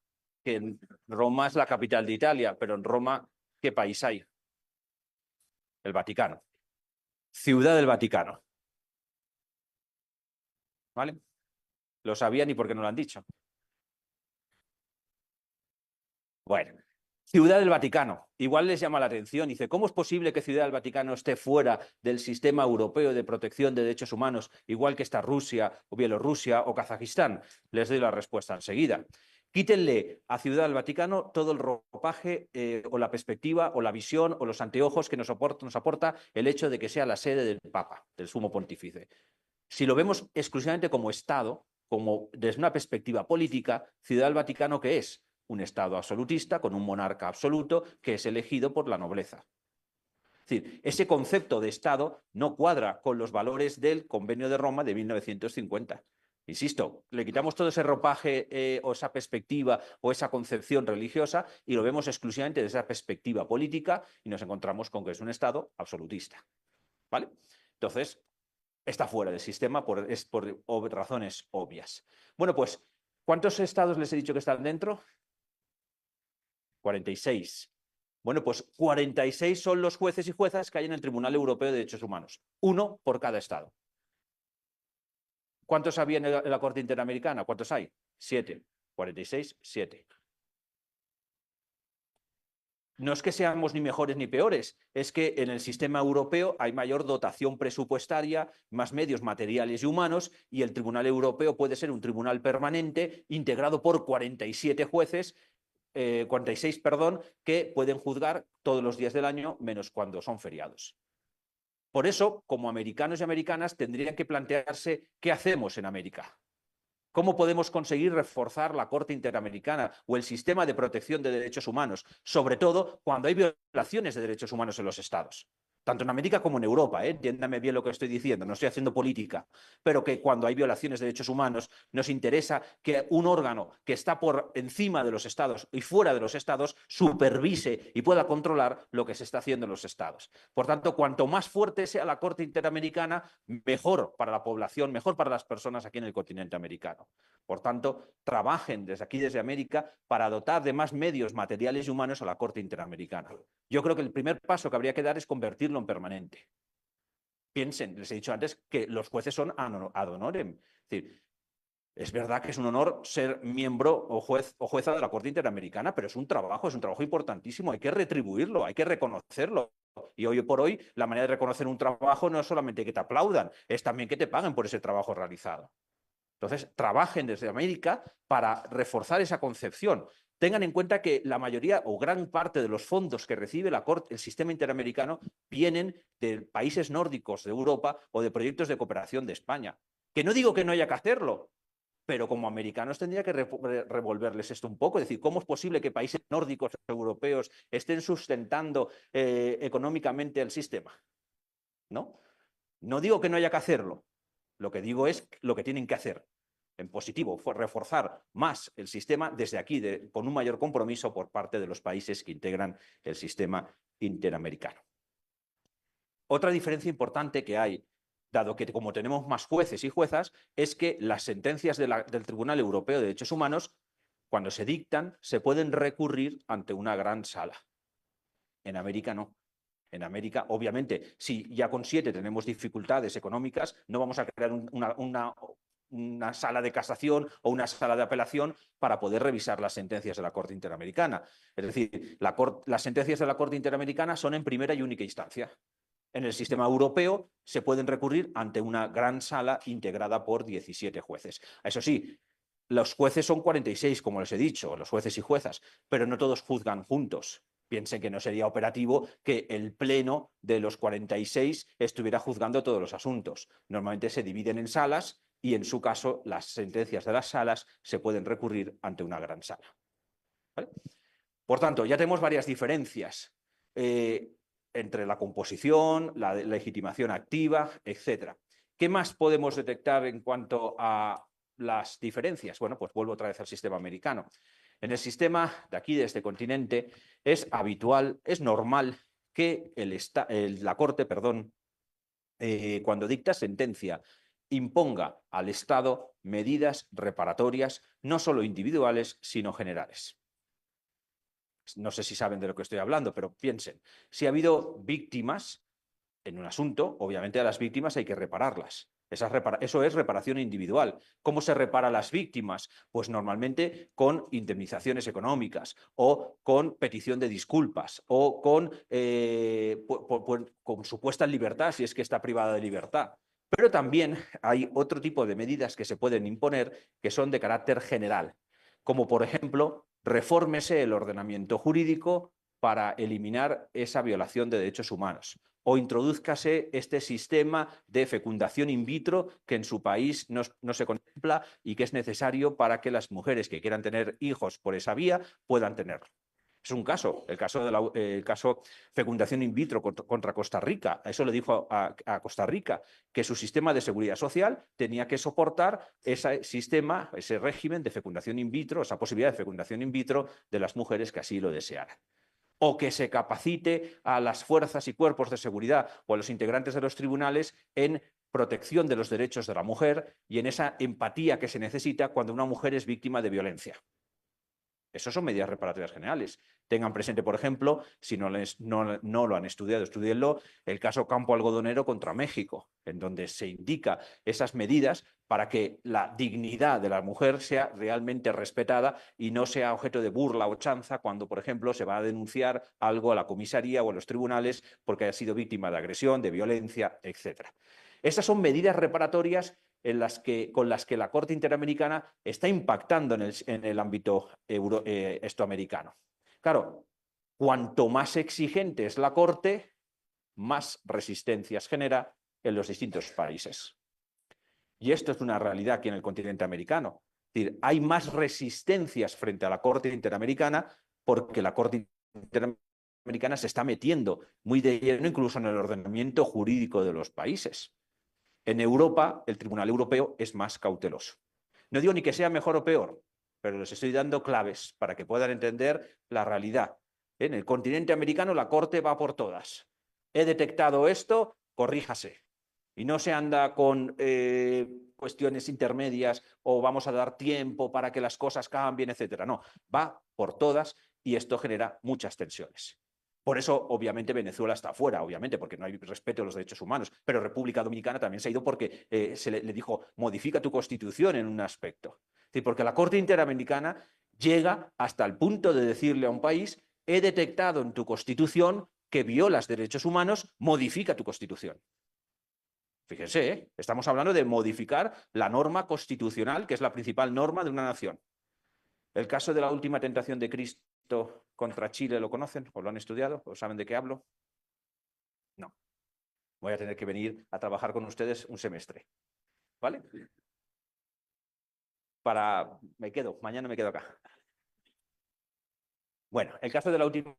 Speaker 4: Roma es la capital de Italia, pero en Roma, ¿qué país hay? El Vaticano. Ciudad del Vaticano. ¿Vale? Lo sabían y por qué no lo han dicho. Bueno, Ciudad del Vaticano. Igual les llama la atención. Dice, ¿cómo es posible que Ciudad del Vaticano esté fuera del sistema europeo de protección de derechos humanos, igual que está Rusia o Bielorrusia o Kazajistán? Les doy la respuesta enseguida. Quítenle a Ciudad del Vaticano todo el ropaje o la perspectiva o la visión o los anteojos que nos aporta el hecho de que sea la sede del Papa, del Sumo Pontífice. Si lo vemos exclusivamente como Estado, como desde una perspectiva política, Ciudad del Vaticano, ¿qué es? Un Estado absolutista con un monarca absoluto que es elegido por la nobleza. Es decir, ese concepto de Estado no cuadra con los valores del Convenio de Roma de 1950. Insisto, le quitamos todo ese ropaje o esa perspectiva o esa concepción religiosa y lo vemos exclusivamente desde esa perspectiva política y nos encontramos con que es un Estado absolutista. ¿Vale? Entonces, está fuera del sistema por razones obvias. Bueno, pues, ¿cuántos estados les he dicho que están dentro? 46. Bueno, pues 46 son los jueces y juezas que hay en el Tribunal Europeo de Derechos Humanos. Uno por cada estado. ¿Cuántos había en la Corte Interamericana? ¿Cuántos hay? 7. 46, 7. No es que seamos ni mejores ni peores, es que en el sistema europeo hay mayor dotación presupuestaria, más medios materiales y humanos, y el Tribunal Europeo puede ser un tribunal permanente integrado por 47 jueces, 46, perdón, que pueden juzgar todos los días del año, menos cuando son feriados. Por eso, como americanos y americanas, tendrían que plantearse qué hacemos en América. ¿Cómo podemos conseguir reforzar la Corte Interamericana o el sistema de protección de derechos humanos? Sobre todo cuando hay violaciones de derechos humanos en los estados. Tanto en América como en Europa, entiéndame bien lo que estoy diciendo, no estoy haciendo política, pero que cuando hay violaciones de derechos humanos nos interesa que un órgano que está por encima de los estados y fuera de los estados supervise y pueda controlar lo que se está haciendo en los estados. Por tanto, cuanto más fuerte sea la Corte Interamericana, mejor para la población, mejor para las personas aquí en el continente americano. Por tanto, trabajen desde aquí, desde América, para dotar de más medios materiales y humanos a la Corte Interamericana. Yo creo que el primer paso que habría que dar es convertirlo en permanente. Piensen, les he dicho antes que los jueces son ad honorem. Es decir, es verdad que es un honor ser miembro o juez o jueza de la Corte Interamericana, pero es un trabajo importantísimo, hay que retribuirlo, hay que reconocerlo. Y hoy por hoy la manera de reconocer un trabajo no es solamente que te aplaudan, es también que te paguen por ese trabajo realizado. Entonces, trabajen desde América para reforzar esa concepción. Tengan en cuenta que la mayoría o gran parte de los fondos que recibe la Corte, el sistema interamericano, vienen de países nórdicos de Europa o de proyectos de cooperación de España. Que no digo que no haya que hacerlo, pero como americanos tendría que revolverles esto un poco, es decir, ¿cómo es posible que países nórdicos europeos estén sustentando económicamente el sistema? ¿No? No digo que no haya que hacerlo, lo que digo es lo que tienen que hacer. En positivo, fue reforzar más el sistema desde aquí, con un mayor compromiso por parte de los países que integran el sistema interamericano. Otra diferencia importante que hay, dado que como tenemos más jueces y juezas, es que las sentencias del Tribunal Europeo de Derechos Humanos, cuando se dictan, se pueden recurrir ante una gran sala. En América no. En América, obviamente, si ya con 7 tenemos dificultades económicas, no vamos a crear una sala de casación o una sala de apelación para poder revisar las sentencias de la Corte Interamericana. Es decir, las sentencias de la Corte Interamericana son en primera y única instancia. En el sistema europeo se pueden recurrir ante una gran sala integrada por 17 jueces. Eso sí, los jueces son 46, como les he dicho, los jueces y juezas, pero no todos juzgan juntos. Piensen que no sería operativo que el pleno de los 46 estuviera juzgando todos los asuntos. Normalmente se dividen en salas y, en su caso, las sentencias de las salas se pueden recurrir ante una gran sala. ¿Vale? Por tanto, ya tenemos varias diferencias entre la composición, la legitimación activa, etc. ¿Qué más podemos detectar en cuanto a las diferencias? Bueno, pues vuelvo otra vez al sistema americano. En el sistema de aquí, de este continente, es habitual, es normal que la Corte, cuando dicta sentencia, imponga al Estado medidas reparatorias, no solo individuales, sino generales. No sé si saben de lo que estoy hablando, pero piensen, si ha habido víctimas en un asunto, obviamente a las víctimas hay que repararlas. Eso es reparación individual. ¿Cómo se repara a las víctimas? Pues normalmente con indemnizaciones económicas o con petición de disculpas o con supuesta libertad, si es que está privada de libertad. Pero también hay otro tipo de medidas que se pueden imponer que son de carácter general, como por ejemplo, refórmese el ordenamiento jurídico para eliminar esa violación de derechos humanos, o introdúzcase este sistema de fecundación in vitro que en su país no se contempla y que es necesario para que las mujeres que quieran tener hijos por esa vía puedan tenerlo. Es un caso, el caso fecundación in vitro contra Costa Rica. Eso le dijo a Costa Rica, que su sistema de seguridad social tenía que soportar ese sistema, ese régimen de fecundación in vitro, esa posibilidad de fecundación in vitro de las mujeres que así lo desearan. O que se capacite a las fuerzas y cuerpos de seguridad o a los integrantes de los tribunales en protección de los derechos de la mujer y en esa empatía que se necesita cuando una mujer es víctima de violencia. Esas son medidas reparatorias generales. Tengan presente, por ejemplo, si no lo han estudiado, estudienlo, el caso Campo Algodonero contra México, en donde se indica esas medidas para que la dignidad de la mujer sea realmente respetada y no sea objeto de burla o chanza cuando, por ejemplo, se va a denunciar algo a la comisaría o a los tribunales porque haya sido víctima de agresión, de violencia, etc. Esas son medidas reparatorias con las que la Corte Interamericana está impactando en el ámbito estoamericano. Claro, cuanto más exigente es la Corte, más resistencias genera en los distintos países. Y esto es una realidad aquí en el continente americano. Es decir, hay más resistencias frente a la Corte Interamericana porque la Corte Interamericana se está metiendo muy de lleno incluso en el ordenamiento jurídico de los países. En Europa, el Tribunal Europeo es más cauteloso. No digo ni que sea mejor o peor, pero les estoy dando claves para que puedan entender la realidad. En el continente americano la Corte va por todas. He detectado esto, corríjase. Y no se anda con cuestiones intermedias o vamos a dar tiempo para que las cosas cambien, etc. No, va por todas y esto genera muchas tensiones. Por eso, obviamente, Venezuela está fuera, obviamente, porque no hay respeto a los derechos humanos, pero República Dominicana también se ha ido porque se le dijo, modifica tu constitución en un aspecto. Es decir, porque la Corte Interamericana llega hasta el punto de decirle a un país, he detectado en tu constitución que violas derechos humanos, modifica tu constitución. Fíjense, estamos hablando de modificar la norma constitucional, que es la principal norma de una nación. El caso de la última tentación de Cristo contra Chile, ¿lo conocen? ¿O lo han estudiado? ¿O saben de qué hablo? No. Voy a tener que venir a trabajar con ustedes un semestre. ¿Vale? mañana me quedo acá. Bueno, el caso de la última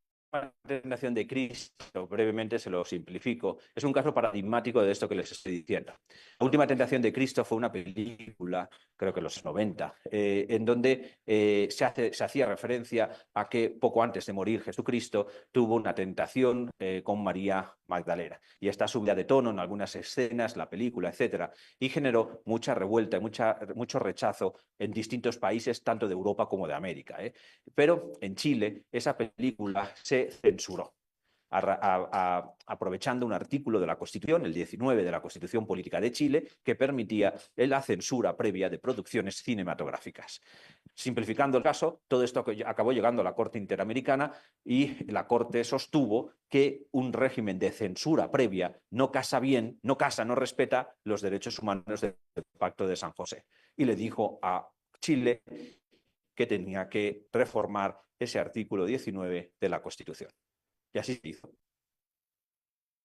Speaker 4: tentación de Cristo, brevemente se lo simplifico, es un caso paradigmático de esto que les estoy diciendo. La última tentación de Cristo fue una película, creo que en los 90, en donde se hacía referencia a que poco antes de morir Jesucristo tuvo una tentación con María Magdalena. Y está subida de tono en algunas escenas, la película, etcétera, y generó mucha revuelta y mucho rechazo en distintos países, tanto de Europa como de América. Pero en Chile esa película se censuró, aprovechando un artículo de la Constitución, el 19 de la Constitución Política de Chile, que permitía la censura previa de producciones cinematográficas. Simplificando el caso, todo esto acabó llegando a la Corte Interamericana y la Corte sostuvo que un régimen de censura previa no no respeta los derechos humanos del Pacto de San José. Y le dijo a Chile que tenía que reformar ese artículo 19 de la Constitución. Y así se hizo.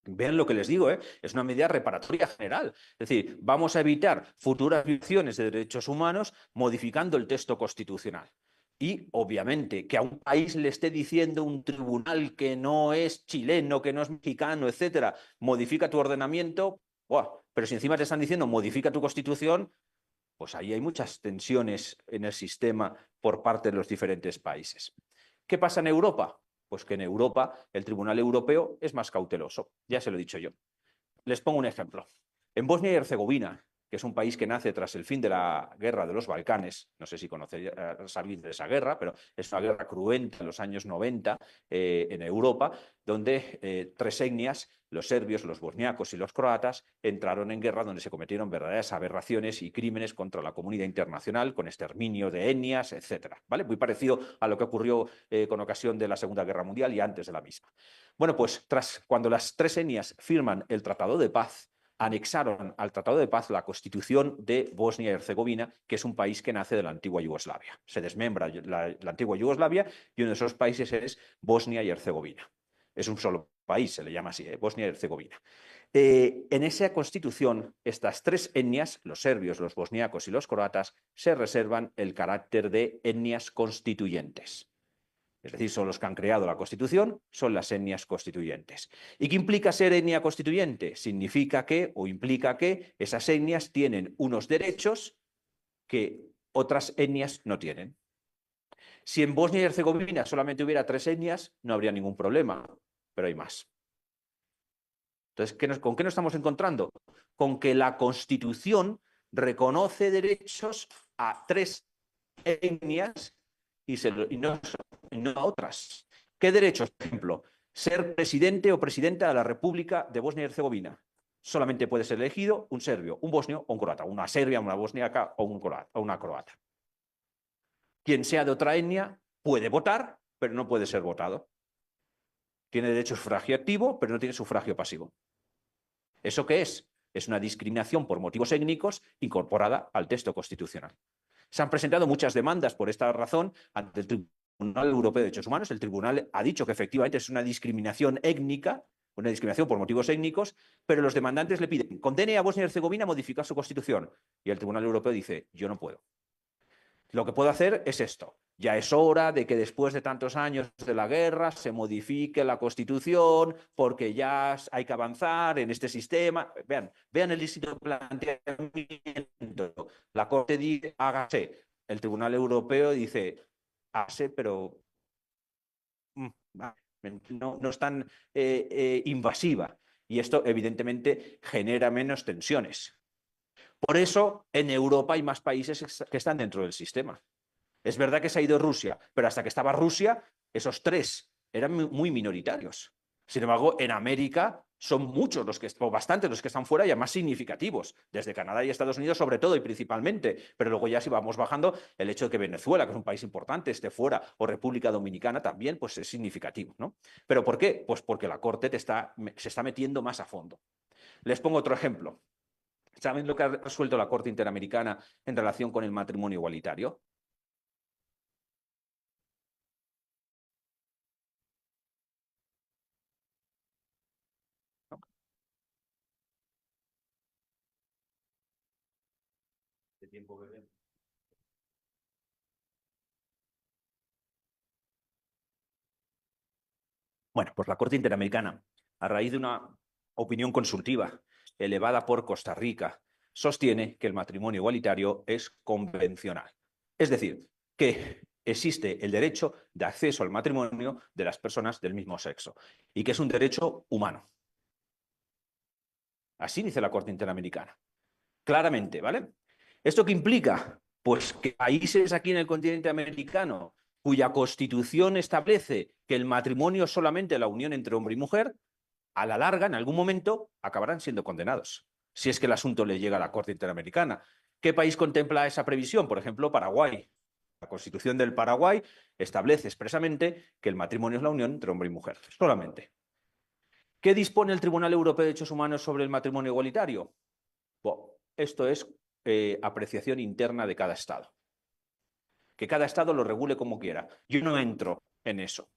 Speaker 4: Vean lo que les digo, es una medida reparatoria general. Es decir, vamos a evitar futuras violaciones de derechos humanos modificando el texto constitucional. Y, obviamente, que a un país le esté diciendo un tribunal que no es chileno, que no es mexicano, etcétera, modifica tu ordenamiento, ¡buah! Pero si encima te están diciendo modifica tu constitución, pues ahí hay muchas tensiones en el sistema por parte de los diferentes países. ¿Qué pasa en Europa? Pues que en Europa el Tribunal Europeo es más cauteloso, ya se lo he dicho yo. Les pongo un ejemplo. En Bosnia y Herzegovina, que es un país que nace tras el fin de la guerra de los Balcanes, no sé si sabéis de esa guerra, pero es una guerra cruenta en los años 90 en Europa, donde tres etnias, los serbios, los bosniacos y los croatas, entraron en guerra donde se cometieron verdaderas aberraciones y crímenes contra la comunidad internacional, con exterminio de etnias, etc. ¿Vale? Muy parecido a lo que ocurrió con ocasión de la Segunda Guerra Mundial y antes de la misma. Bueno, pues cuando las tres etnias firman el Tratado de Paz, anexaron al Tratado de Paz la Constitución de Bosnia y Herzegovina, que es un país que nace de la antigua Yugoslavia. Se desmembra la antigua Yugoslavia y uno de esos países es Bosnia y Herzegovina. Es un solo país, se le llama así, Bosnia y Herzegovina. En esa Constitución, estas tres etnias, los serbios, los bosniacos y los croatas, se reservan el carácter de etnias constituyentes. Es decir, son los que han creado la Constitución, son las etnias constituyentes. ¿Y qué implica ser etnia constituyente? Significa que, o implica que, esas etnias tienen unos derechos que otras etnias no tienen. Si en Bosnia y Herzegovina solamente hubiera tres etnias, no habría ningún problema, pero hay más. Entonces, ¿con qué nos estamos encontrando? Con que la Constitución reconoce derechos a tres etnias y no a otras. ¿Qué derechos? Por ejemplo, ser presidente o presidenta de la República de Bosnia y Herzegovina. Solamente puede ser elegido un serbio, un bosnio o un croata, una serbia, una bosniaca o una croata. Quien sea de otra etnia puede votar, pero no puede ser votado. Tiene derecho a sufragio activo, pero no tiene sufragio pasivo. ¿Eso qué es? Es una discriminación por motivos étnicos incorporada al texto constitucional. Se han presentado muchas demandas por esta razón ante el Tribunal Europeo de Derechos Humanos. El tribunal ha dicho que efectivamente es una discriminación étnica, una discriminación por motivos étnicos, pero los demandantes le piden, condene a Bosnia y Herzegovina a modificar su constitución. Y el Tribunal Europeo dice, yo no puedo. Lo que puedo hacer es esto. Ya es hora de que después de tantos años de la guerra se modifique la Constitución porque ya hay que avanzar en este sistema. Vean el distinto planteamiento. La Corte dice, hágase. El Tribunal Europeo dice, hágase, pero no es tan invasiva. Y esto, evidentemente, genera menos tensiones. Por eso, en Europa hay más países que están dentro del sistema. Es verdad que se ha ido Rusia, pero hasta que estaba Rusia, esos tres eran muy minoritarios. Sin embargo, en América son muchos o bastantes los que están fuera y además significativos, desde Canadá y Estados Unidos sobre todo y principalmente, pero luego ya si vamos bajando, el hecho de que Venezuela, que es un país importante, esté fuera, o República Dominicana también, pues es significativo, ¿no? ¿Pero por qué? Pues porque la Corte se está metiendo más a fondo. Les pongo otro ejemplo. ¿Saben lo que ha resuelto la Corte Interamericana en relación con el matrimonio igualitario? De tiempo que Bueno, pues la Corte Interamericana, a raíz de una opinión consultiva elevada por Costa Rica, sostiene que el matrimonio igualitario es convencional. Es decir, que existe el derecho de acceso al matrimonio de las personas del mismo sexo y que es un derecho humano. Así dice la Corte Interamericana. Claramente, ¿vale? ¿Esto qué implica? Pues que países aquí en el continente americano cuya constitución establece que el matrimonio es solamente la unión entre hombre y mujer, a la larga, en algún momento, acabarán siendo condenados, si es que el asunto le llega a la Corte Interamericana. ¿Qué país contempla esa previsión? Por ejemplo, Paraguay. La Constitución del Paraguay establece expresamente que el matrimonio es la unión entre hombre y mujer, solamente. ¿Qué dispone el Tribunal Europeo de Derechos Humanos sobre el matrimonio igualitario? Bueno, esto es apreciación interna de cada Estado. Que cada Estado lo regule como quiera. Yo no entro en eso.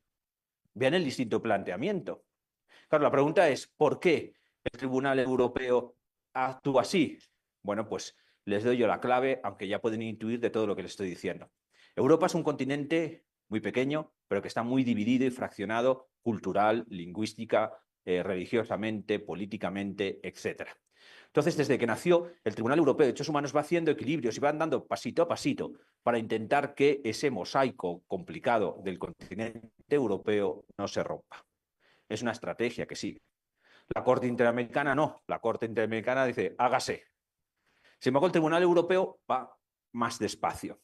Speaker 4: Vean el distinto planteamiento. Claro, la pregunta es, ¿por qué el Tribunal Europeo actúa así? Bueno, pues les doy yo la clave, aunque ya pueden intuir de todo lo que les estoy diciendo. Europa es un continente muy pequeño, pero que está muy dividido y fraccionado cultural, lingüística, religiosamente, políticamente, etc. Entonces, desde que nació, el Tribunal Europeo de Derechos Humanos va haciendo equilibrios y va andando pasito a pasito para intentar que ese mosaico complicado del continente europeo no se rompa. Es una estrategia que sigue. La Corte Interamericana no. La Corte Interamericana dice, hágase. Sin embargo, el Tribunal Europeo va más despacio.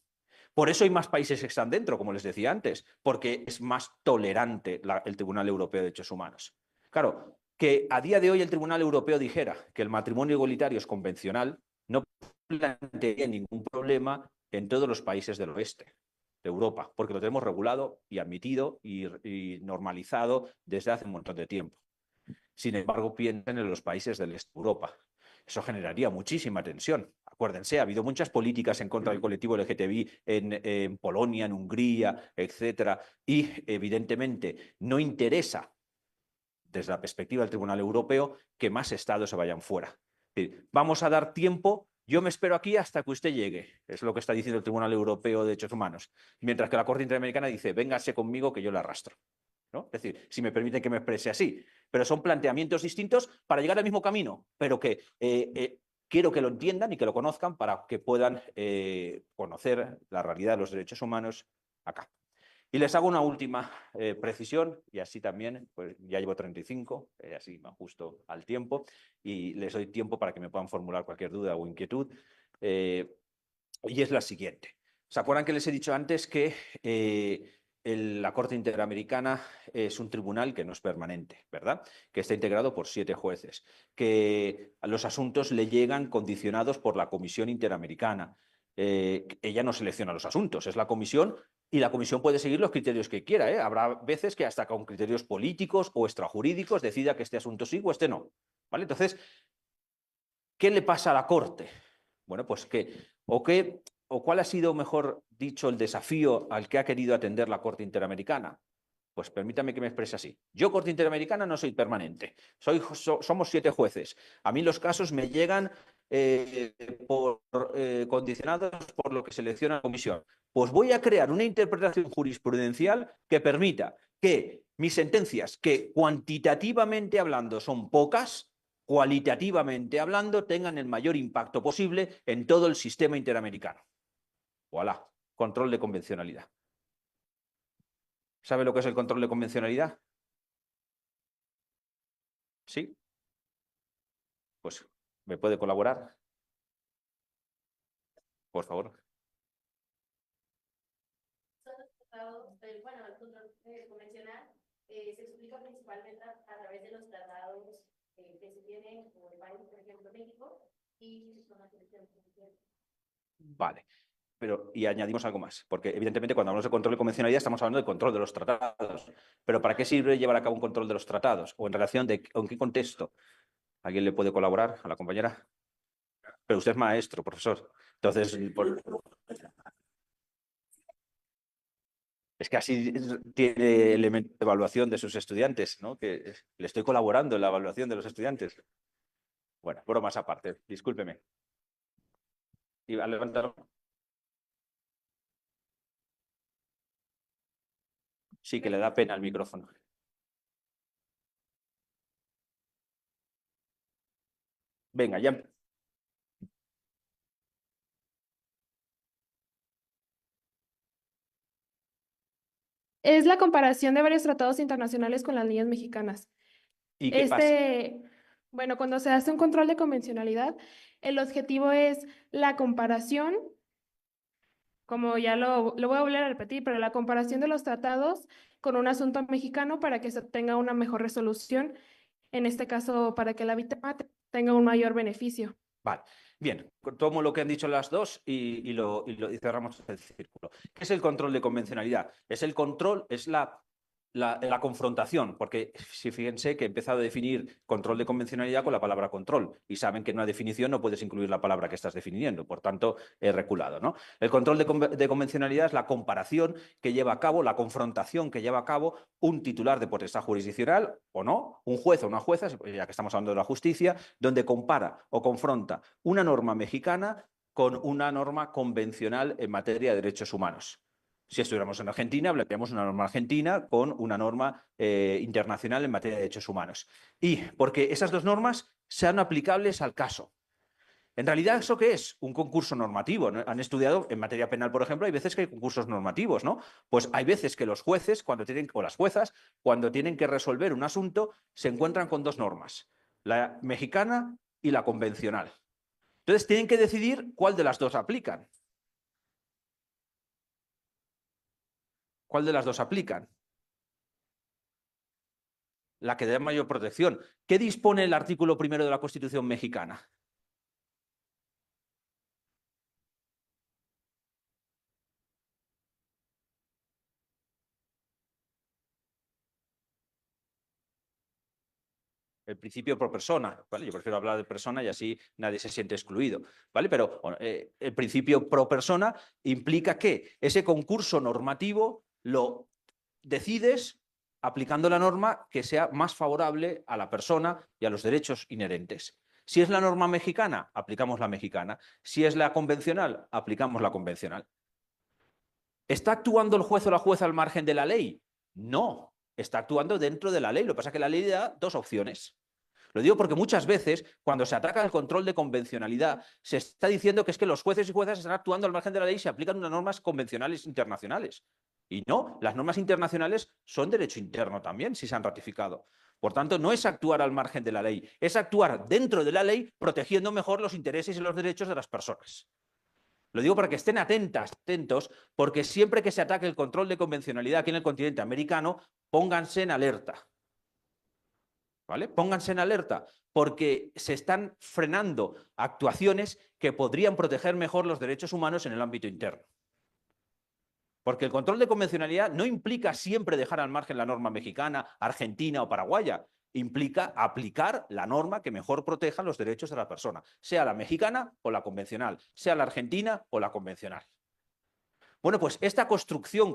Speaker 4: Por eso hay más países que están dentro, como les decía antes, porque es más tolerante el Tribunal Europeo de Derechos Humanos. Claro, que a día de hoy el Tribunal Europeo dijera que el matrimonio igualitario es convencional, no plantearía ningún problema en todos los países del oeste de Europa, porque lo tenemos regulado y admitido y normalizado desde hace un montón de tiempo. Sin embargo, piensen en los países del este de Europa. Eso generaría muchísima tensión. Acuérdense, ha habido muchas políticas en contra del colectivo LGTBI en Polonia, en Hungría, etcétera, y evidentemente no interesa, desde la perspectiva del Tribunal Europeo, que más estados se vayan fuera. Es decir, vamos a dar tiempo, yo me espero aquí hasta que usted llegue, es lo que está diciendo el Tribunal Europeo de Derechos Humanos, mientras que la Corte Interamericana dice, véngase conmigo que yo la arrastro. ¿No? Es decir, si me permiten que me exprese así, pero son planteamientos distintos para llegar al mismo camino, pero que quiero que lo entiendan y que lo conozcan para que puedan conocer la realidad de los derechos humanos acá. Y les hago una última precisión, y así también, pues ya llevo 35, así me ajusto al tiempo, y les doy tiempo para que me puedan formular cualquier duda o inquietud, y es la siguiente. ¿Se acuerdan que les he dicho antes que la Corte Interamericana es un tribunal que no es permanente, ¿verdad? Que está integrado por 7 jueces, que los asuntos le llegan condicionados por la Comisión Interamericana. Ella no selecciona los asuntos, es la Comisión y la Comisión puede seguir los criterios que quiera, ¿eh? Habrá veces que hasta con criterios políticos o extrajurídicos decida que este asunto sí o este no, ¿vale? Entonces, ¿qué le pasa a la Corte? Bueno, pues o cuál ha sido, mejor dicho, el desafío al que ha querido atender la Corte Interamericana. Pues permítame que me exprese así. Yo, Corte Interamericana, no soy permanente. Somos 7 jueces. A mí los casos me llegan condicionados por lo que selecciona la comisión. Pues voy a crear una interpretación jurisprudencial que permita que mis sentencias, que cuantitativamente hablando son pocas, cualitativamente hablando, tengan el mayor impacto posible en todo el sistema interamericano. Voilà, control de convencionalidad. ¿Sabe lo que es el control de convencionalidad? ¿Sí? Pues, ¿me puede colaborar? Por favor.
Speaker 5: Son los tratados, bueno, el control convencional se explica principalmente a través de los tratados que se tienen con el país, por ejemplo, México, y son las elecciones.
Speaker 4: Vale. Pero, y añadimos algo más, porque evidentemente cuando hablamos de control de convencionalidad estamos hablando de control de los tratados. Pero ¿para qué sirve llevar a cabo un control de los tratados? ¿O en relación de en qué contexto? ¿Alguien le puede colaborar a la compañera? Pero usted es maestro, profesor. Entonces, es que así tiene elemento de evaluación de sus estudiantes, ¿no? Que le estoy colaborando en la evaluación de los estudiantes. Bueno, bromas aparte, discúlpeme. ¿Iba a levantar? Sí, que le da pena el micrófono. Venga, ya.
Speaker 6: Es la comparación de varios tratados internacionales con las leyes mexicanas.
Speaker 4: ¿Y qué pasa?
Speaker 6: Bueno, cuando se hace un control de convencionalidad, el objetivo es la comparación, como ya lo voy a volver a repetir, pero la comparación de los tratados con un asunto mexicano para que se tenga una mejor resolución, en este caso, para que la víctima tenga un mayor beneficio.
Speaker 4: Vale, bien, tomo lo que han dicho las dos y cerramos el círculo. ¿Qué es el control de convencionalidad? Es el control, es la confrontación, porque si fíjense que he empezado a definir control de convencionalidad con la palabra control y saben que en una definición no puedes incluir la palabra que estás definiendo, por tanto he reculado, ¿no? El control de convencionalidad es la comparación que lleva a cabo, la confrontación que lleva a cabo un titular de potestad jurisdiccional o no, un juez o una jueza, ya que estamos hablando de la justicia, donde compara o confronta una norma mexicana con una norma convencional en materia de derechos humanos. Si estuviéramos en Argentina, hablaríamos de una norma argentina con una norma internacional en materia de derechos humanos. Y porque esas dos normas sean aplicables al caso. En realidad, ¿eso qué es? Un concurso normativo, ¿no? Han estudiado en materia penal, por ejemplo, hay veces que hay concursos normativos, ¿no? Pues hay veces que los jueces, o las juezas, cuando tienen que resolver un asunto, se encuentran con dos normas, la mexicana y la convencional. Entonces, tienen que decidir cuál de las dos aplican. ¿Cuál de las dos aplican? La que da mayor protección. ¿Qué dispone el artículo 1 de la Constitución mexicana? El principio pro persona, ¿vale? Yo prefiero hablar de persona y así nadie se siente excluido, ¿vale? Pero bueno, el principio pro persona implica que ese concurso normativo lo decides aplicando la norma que sea más favorable a la persona y a los derechos inherentes. Si es la norma mexicana, aplicamos la mexicana. Si es la convencional, aplicamos la convencional. ¿Está actuando el juez o la jueza al margen de la ley? No, está actuando dentro de la ley. Lo que pasa es que la ley da dos opciones. Lo digo porque muchas veces, cuando se ataca el control de convencionalidad, se está diciendo que es que los jueces y juezas están actuando al margen de la ley y se aplican unas normas convencionales internacionales. Y no, las normas internacionales son derecho interno también, si se han ratificado. Por tanto, no es actuar al margen de la ley, es actuar dentro de la ley, protegiendo mejor los intereses y los derechos de las personas. Lo digo para que estén atentos, porque siempre que se ataque el control de convencionalidad aquí en el continente americano, pónganse en alerta. ¿Vale? Pónganse en alerta, porque se están frenando actuaciones que podrían proteger mejor los derechos humanos en el ámbito interno. Porque el control de convencionalidad no implica siempre dejar al margen la norma mexicana, argentina o paraguaya. Implica aplicar la norma que mejor proteja los derechos de la persona, sea la mexicana o la convencional, sea la argentina o la convencional. Bueno, pues esta construcción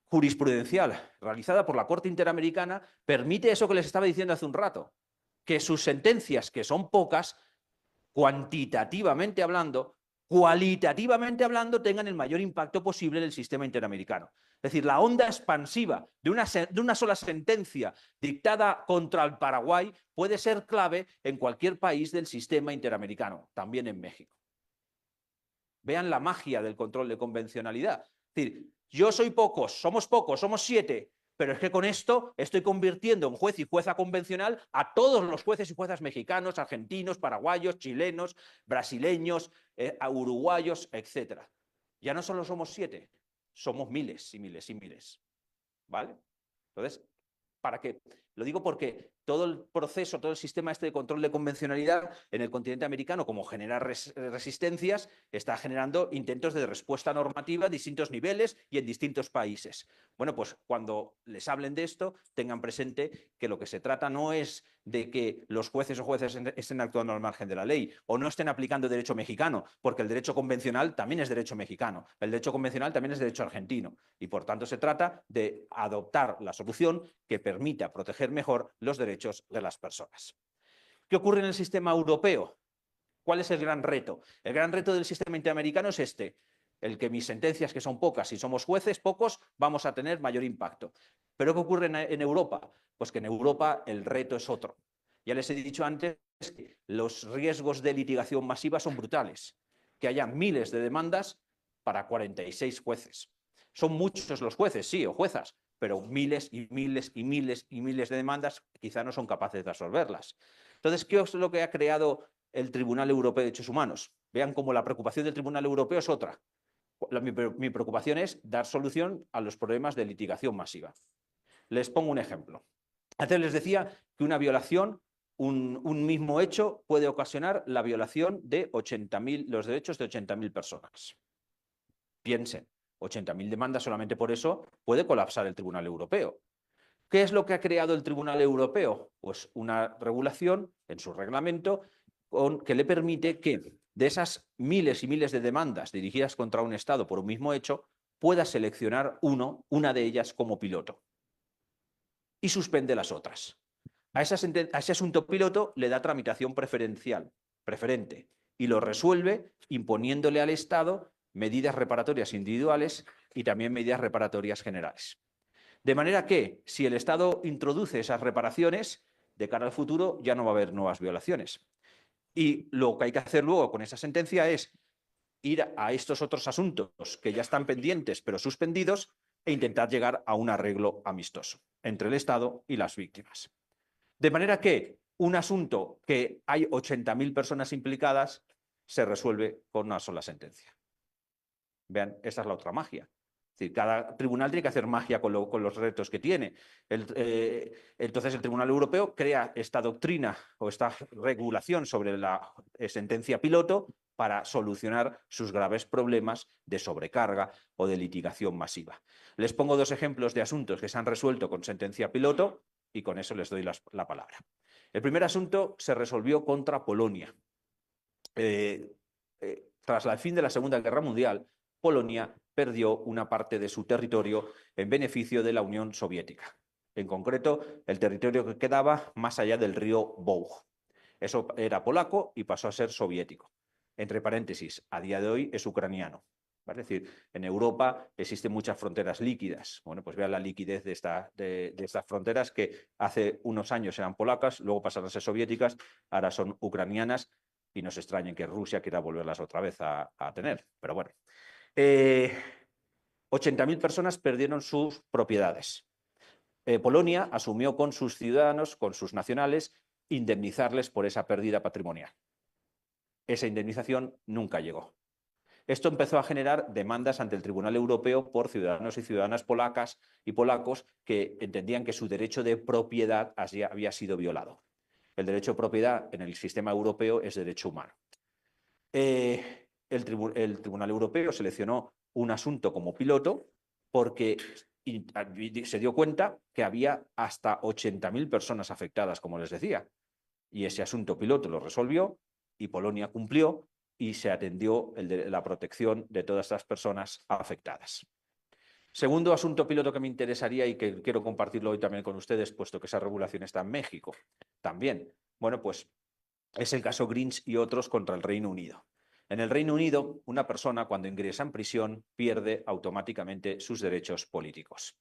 Speaker 4: jurisprudencial realizada por la Corte Interamericana permite eso que les estaba diciendo hace un rato, que sus sentencias, que son pocas, cuantitativamente hablando, cualitativamente hablando, tengan el mayor impacto posible en el sistema interamericano. Es decir, la onda expansiva de una sola sentencia dictada contra el Paraguay puede ser clave en cualquier país del sistema interamericano, también en México. Vean la magia del control de convencionalidad. Es decir, yo soy pocos, somos 7, pero es que con esto estoy convirtiendo en juez y jueza convencional a todos los jueces y juezas mexicanos, argentinos, paraguayos, chilenos, brasileños, uruguayos, etc. Ya no solo somos 7, somos miles y miles y miles. ¿Vale? Entonces, lo digo porque todo el proceso, todo el sistema este de control de convencionalidad en el continente americano, como genera resistencias, está generando intentos de respuesta normativa a distintos niveles y en distintos países. Bueno, pues cuando les hablen de esto, tengan presente que lo que se trata no es de que los jueces o jueces estén actuando al margen de la ley o no estén aplicando derecho mexicano, porque el derecho convencional también es derecho mexicano, el derecho convencional también es derecho argentino y por tanto se trata de adoptar la solución que permita proteger mejor los derechos de las personas. ¿Qué ocurre en el sistema europeo? ¿Cuál es el gran reto? El gran reto del sistema interamericano es este, el que mis sentencias, que son pocas, si somos jueces pocos, vamos a tener mayor impacto. ¿Pero qué ocurre en Europa? Pues que en Europa el reto es otro. Ya les he dicho antes que los riesgos de litigación masiva son brutales, que haya miles de demandas para 46 jueces. Son muchos los jueces, sí, o juezas, pero miles y miles y miles y miles de demandas quizá no son capaces de resolverlas. Entonces, ¿qué es lo que ha creado el Tribunal Europeo de Derechos Humanos? Vean cómo la preocupación del Tribunal Europeo es otra. Mi preocupación es dar solución a los problemas de litigación masiva. Les pongo un ejemplo. Antes les decía que una violación, un mismo hecho puede ocasionar la violación de los derechos de 80.000 personas. Piensen, 80.000 demandas solamente por eso puede colapsar el Tribunal Europeo. ¿Qué es lo que ha creado el Tribunal Europeo? Pues una regulación en su reglamento que le permite que de esas miles y miles de demandas dirigidas contra un Estado por un mismo hecho, pueda seleccionar una de ellas como piloto y suspende las otras. A ese asunto piloto le da tramitación preferente, y lo resuelve imponiéndole al Estado medidas reparatorias individuales y también medidas reparatorias generales. De manera que, si el Estado introduce esas reparaciones, de cara al futuro ya no va a haber nuevas violaciones. Y lo que hay que hacer luego con esa sentencia es ir a estos otros asuntos que ya están pendientes pero suspendidos e intentar llegar a un arreglo amistoso entre el Estado y las víctimas. De manera que un asunto que hay 80.000 personas implicadas se resuelve con una sola sentencia. Vean, esa es la otra magia. Es decir, cada tribunal tiene que hacer magia con los retos que tiene. Entonces el Tribunal Europeo crea esta doctrina o esta regulación sobre la sentencia piloto para solucionar sus graves problemas de sobrecarga o de litigación masiva. Les pongo dos ejemplos de asuntos que se han resuelto con sentencia piloto y con eso les doy la palabra. El primer asunto se resolvió contra Polonia. Tras el fin de la Segunda Guerra Mundial, Polonia perdió una parte de su territorio en beneficio de la Unión Soviética. En concreto, el territorio que quedaba más allá del río Boug. Eso era polaco y pasó a ser soviético. Entre paréntesis, a día de hoy es ucraniano. Es decir, en Europa existen muchas fronteras líquidas. Bueno, pues vean la liquidez de estas fronteras que hace unos años eran polacas, luego pasaron a ser soviéticas, ahora son ucranianas y no se extrañen que Rusia quiera volverlas otra vez a tener. Pero bueno. 80.000 personas perdieron sus propiedades. Polonia asumió con sus ciudadanos, con sus nacionales, indemnizarles por esa pérdida patrimonial. Esa indemnización nunca llegó. Esto empezó a generar demandas ante el Tribunal Europeo por ciudadanos y ciudadanas polacas y polacos que entendían que su derecho de propiedad había sido violado. El derecho de propiedad en el sistema europeo es derecho humano. El Tribunal Europeo seleccionó un asunto como piloto porque se dio cuenta que había hasta 80.000 personas afectadas, como les decía. Y ese asunto piloto lo resolvió y Polonia cumplió y se atendió la protección de todas estas personas afectadas. Segundo asunto piloto que me interesaría y que quiero compartirlo hoy también con ustedes, puesto que esa regulación está en México también. Bueno, pues es el caso Greens y otros contra el Reino Unido. En el Reino Unido, una persona cuando ingresa en prisión pierde automáticamente sus derechos políticos.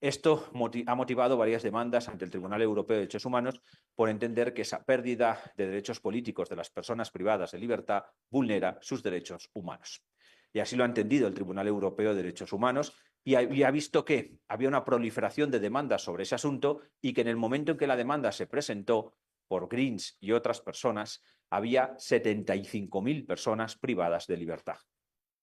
Speaker 4: Esto ha motivado varias demandas ante el Tribunal Europeo de Derechos Humanos por entender que esa pérdida de derechos políticos de las personas privadas de libertad vulnera sus derechos humanos. Y así lo ha entendido el Tribunal Europeo de Derechos Humanos y ha visto que había una proliferación de demandas sobre ese asunto y que en el momento en que la demanda se presentó por Greens y otras personas, había 75.000 personas privadas de libertad.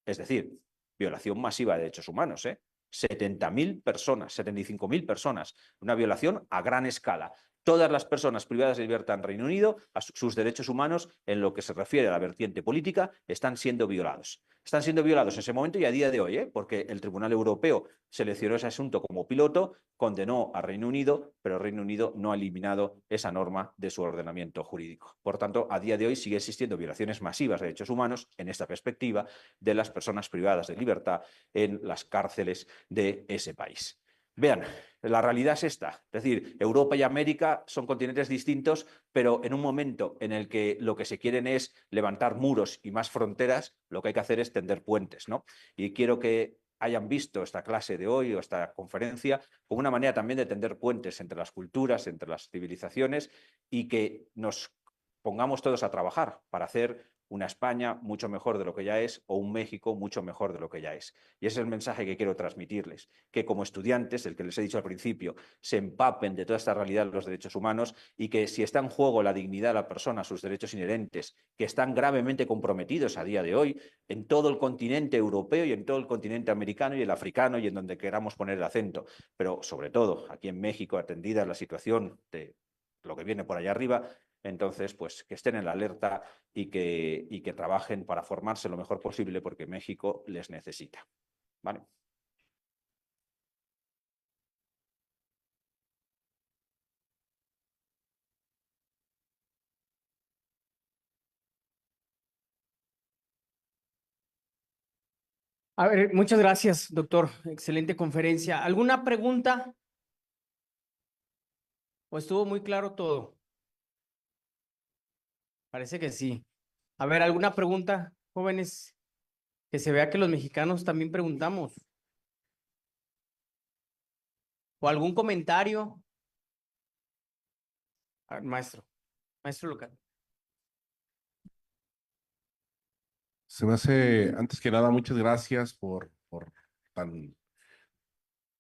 Speaker 4: Es decir, violación masiva de derechos humanos, 70.000 personas, 75.000 personas, una violación a gran escala. Todas las personas privadas de libertad en Reino Unido, sus derechos humanos, en lo que se refiere a la vertiente política, están siendo violados. Están siendo violados en ese momento y a día de hoy, porque el Tribunal Europeo seleccionó ese asunto como piloto, condenó a Reino Unido, pero Reino Unido no ha eliminado esa norma de su ordenamiento jurídico. Por tanto, a día de hoy sigue existiendo violaciones masivas de derechos humanos, en esta perspectiva, de las personas privadas de libertad en las cárceles de ese país. Vean, la realidad es esta, es decir, Europa y América son continentes distintos, pero en un momento en el que lo que se quieren es levantar muros y más fronteras, lo que hay que hacer es tender puentes, ¿no? Y quiero que hayan visto esta clase de hoy o esta conferencia como una manera también de tender puentes entre las culturas, entre las civilizaciones, y que nos pongamos todos a trabajar para hacer una España mucho mejor de lo que ya es o un México mucho mejor de lo que ya es. Y ese es el mensaje que quiero transmitirles, que como estudiantes, el que les he dicho al principio, se empapen de toda esta realidad de los derechos humanos y que si está en juego la dignidad de la persona, sus derechos inherentes, que están gravemente comprometidos a día de hoy en todo el continente europeo y en todo el continente americano y el africano y en donde queramos poner el acento, pero sobre todo aquí en México, atendida la situación de lo que viene por allá arriba, entonces, pues que estén en la alerta y que trabajen para formarse lo mejor posible porque México les necesita. ¿Vale?
Speaker 2: A ver, muchas gracias, doctor. Excelente conferencia. ¿Alguna pregunta? ¿O estuvo muy claro todo? Parece que sí. A ver, ¿alguna pregunta, jóvenes? Que se vea que los mexicanos también preguntamos. ¿O algún comentario? A ver, maestro local.
Speaker 7: Se me hace, antes que nada, muchas gracias por tan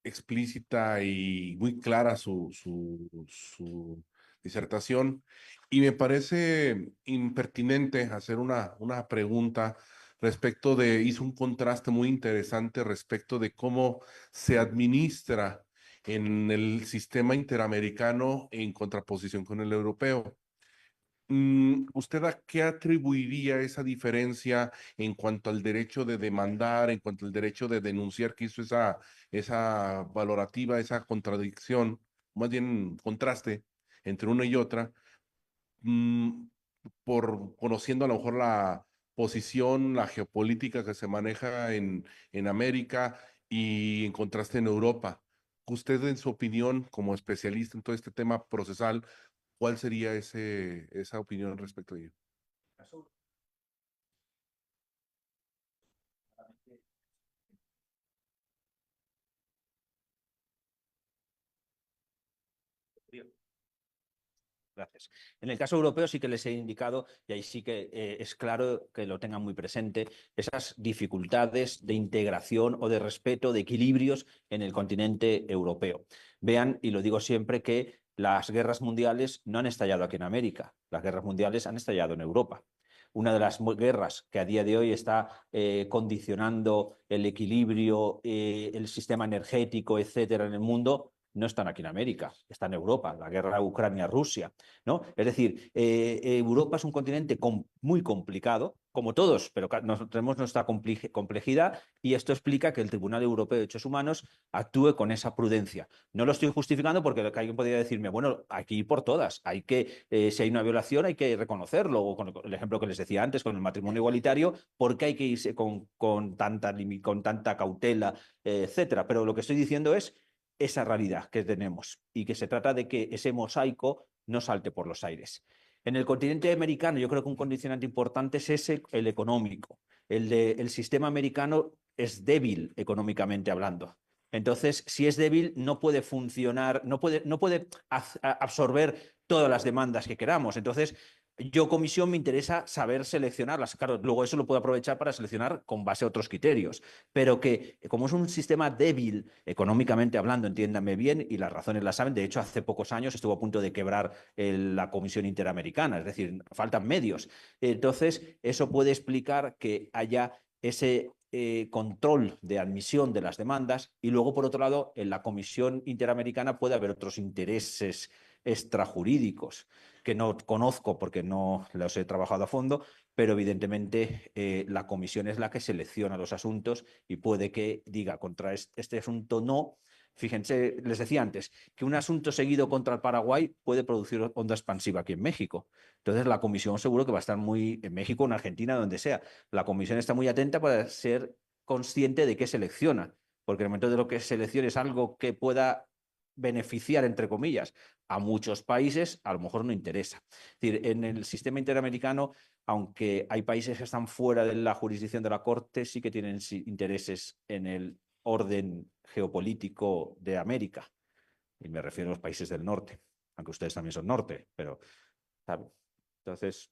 Speaker 7: explícita y muy clara su disertación. Y me parece impertinente hacer una pregunta respecto de, hizo un contraste muy interesante respecto de cómo se administra en el sistema interamericano en contraposición con el europeo. ¿Usted a qué atribuiría esa diferencia en cuanto al derecho de demandar, en cuanto al derecho de denunciar que hizo esa valorativa, esa contradicción, más bien contraste entre una y otra, mm, por conociendo a lo mejor la posición, la geopolítica que se maneja en América y en contraste en Europa? Usted, en su opinión, como especialista en todo este tema procesal, ¿cuál sería esa opinión respecto a ello?
Speaker 4: Gracias. En el caso europeo sí que les he indicado, y ahí sí que es claro que lo tengan muy presente, esas dificultades de integración o de respeto, de equilibrios en el continente europeo. Vean, y lo digo siempre, que las guerras mundiales no han estallado aquí en América, las guerras mundiales han estallado en Europa. Una de las guerras que a día de hoy está condicionando el equilibrio, el sistema energético, etcétera, en el mundo, no están aquí en América, está en Europa, la guerra Ucrania-Rusia, ¿no? Es decir, Europa es un continente muy complicado, como todos, pero tenemos nuestra complejidad y esto explica que el Tribunal Europeo de Derechos Humanos actúe con esa prudencia. No lo estoy justificando porque alguien podría decirme, bueno, aquí por todas, hay que, si hay una violación hay que reconocerlo, o con el ejemplo que les decía antes, con el matrimonio igualitario, ¿por qué hay que irse con tanta cautela, etcétera? Pero lo que estoy diciendo es esa realidad que tenemos y que se trata de que ese mosaico no salte por los aires. En el continente americano yo creo que un condicionante importante es el económico. El sistema americano es débil económicamente hablando. Entonces, si es débil, no puede funcionar, no puede absorber todas las demandas que queramos. Entonces, yo, comisión, me interesa saber seleccionarlas. Claro, luego eso lo puedo aprovechar para seleccionar con base a otros criterios. Pero que, como es un sistema débil, económicamente hablando, entiéndame bien, y las razones las saben, de hecho, hace pocos años estuvo a punto de quebrar la Comisión Interamericana, es decir, faltan medios. Entonces, eso puede explicar que haya ese control de admisión de las demandas y luego, por otro lado, en la Comisión Interamericana puede haber otros intereses extrajurídicos que no conozco porque no los he trabajado a fondo, pero evidentemente la comisión es la que selecciona los asuntos y puede que diga contra este asunto no. Fíjense, les decía antes que un asunto seguido contra el Paraguay puede producir onda expansiva aquí en México. Entonces la comisión seguro que va a estar muy, en México, en Argentina, donde sea. La comisión está muy atenta para ser consciente de qué selecciona, porque en el momento de lo que seleccione es algo que pueda beneficiar, entre comillas, a muchos países, a lo mejor no interesa. Es decir, en el sistema interamericano, aunque hay países que están fuera de la jurisdicción de la Corte, sí que tienen intereses en el orden geopolítico de América, y me refiero a los países del norte, aunque ustedes también son norte, pero, ¿sabe? Entonces,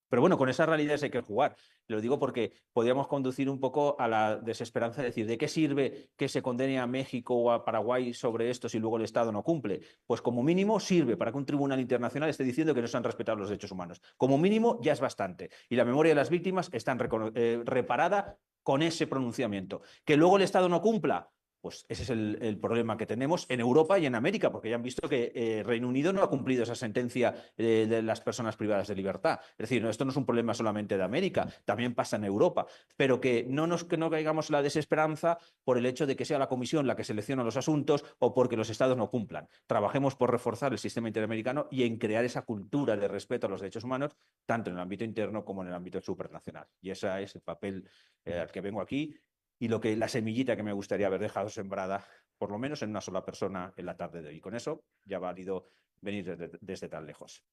Speaker 4: pero bueno, con esas realidades hay que jugar. Lo digo porque podríamos conducir un poco a la desesperanza de decir, ¿de qué sirve que se condene a México o a Paraguay sobre esto si luego el Estado no cumple? Pues como mínimo sirve para que un tribunal internacional esté diciendo que no se han respetado los derechos humanos. Como mínimo ya es bastante. Y la memoria de las víctimas está reparada con ese pronunciamiento. Que luego el Estado no cumpla, pues ese es el problema que tenemos en Europa y en América, porque ya han visto que Reino Unido no ha cumplido esa sentencia de las personas privadas de libertad. Es decir, esto no es un problema solamente de América, también pasa en Europa, pero que no caigamos en la desesperanza por el hecho de que sea la Comisión la que selecciona los asuntos o porque los Estados no cumplan. Trabajemos por reforzar el sistema interamericano y en crear esa cultura de respeto a los derechos humanos, tanto en el ámbito interno como en el ámbito supranacional. Y ese es el papel al que vengo aquí. Y la semillita que me gustaría haber dejado sembrada, por lo menos en una sola persona en la tarde de hoy. Con eso ya ha valido venir desde tan lejos.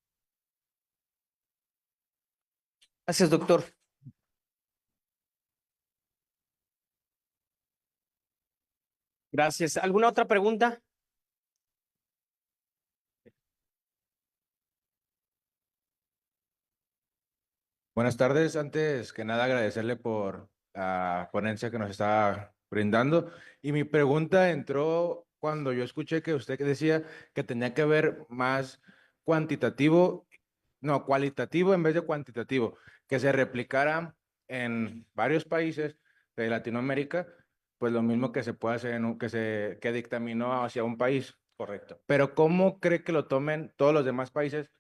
Speaker 2: Gracias, doctor. Gracias. ¿Alguna otra pregunta?
Speaker 8: Buenas tardes. Antes que nada, agradecerle por la ponencia que nos está brindando. Y mi pregunta entró cuando yo escuché que usted decía que tenía que ver más cualitativo en vez de cuantitativo, que se replicara en varios países de Latinoamérica, pues lo mismo que se puede hacer que dictaminó hacia un país.
Speaker 4: Correcto.
Speaker 8: Pero ¿cómo cree que lo tomen todos los demás países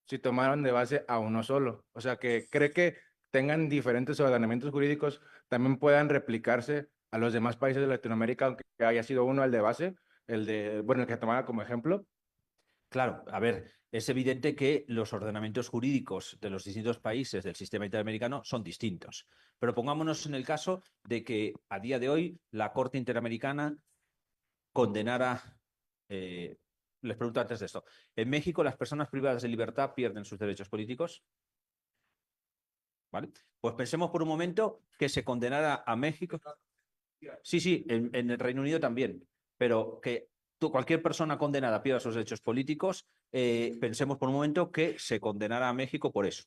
Speaker 8: si tomaron de base a uno solo? O sea, que cree que tengan diferentes ordenamientos jurídicos, también puedan replicarse a los demás países de Latinoamérica, aunque haya sido uno el de base, el que tomara como ejemplo.
Speaker 4: Claro, a ver, es evidente que los ordenamientos jurídicos de los distintos países del sistema interamericano son distintos. Pero pongámonos en el caso de que a día de hoy la Corte Interamericana condenara, les pregunto antes de esto, ¿en México las personas privadas de libertad pierden sus derechos políticos? ¿Vale? Pues pensemos por un momento que se condenara a México. Sí, en el Reino Unido también, pero que cualquier persona condenada pierda sus derechos políticos, pensemos por un momento que se condenara a México por eso.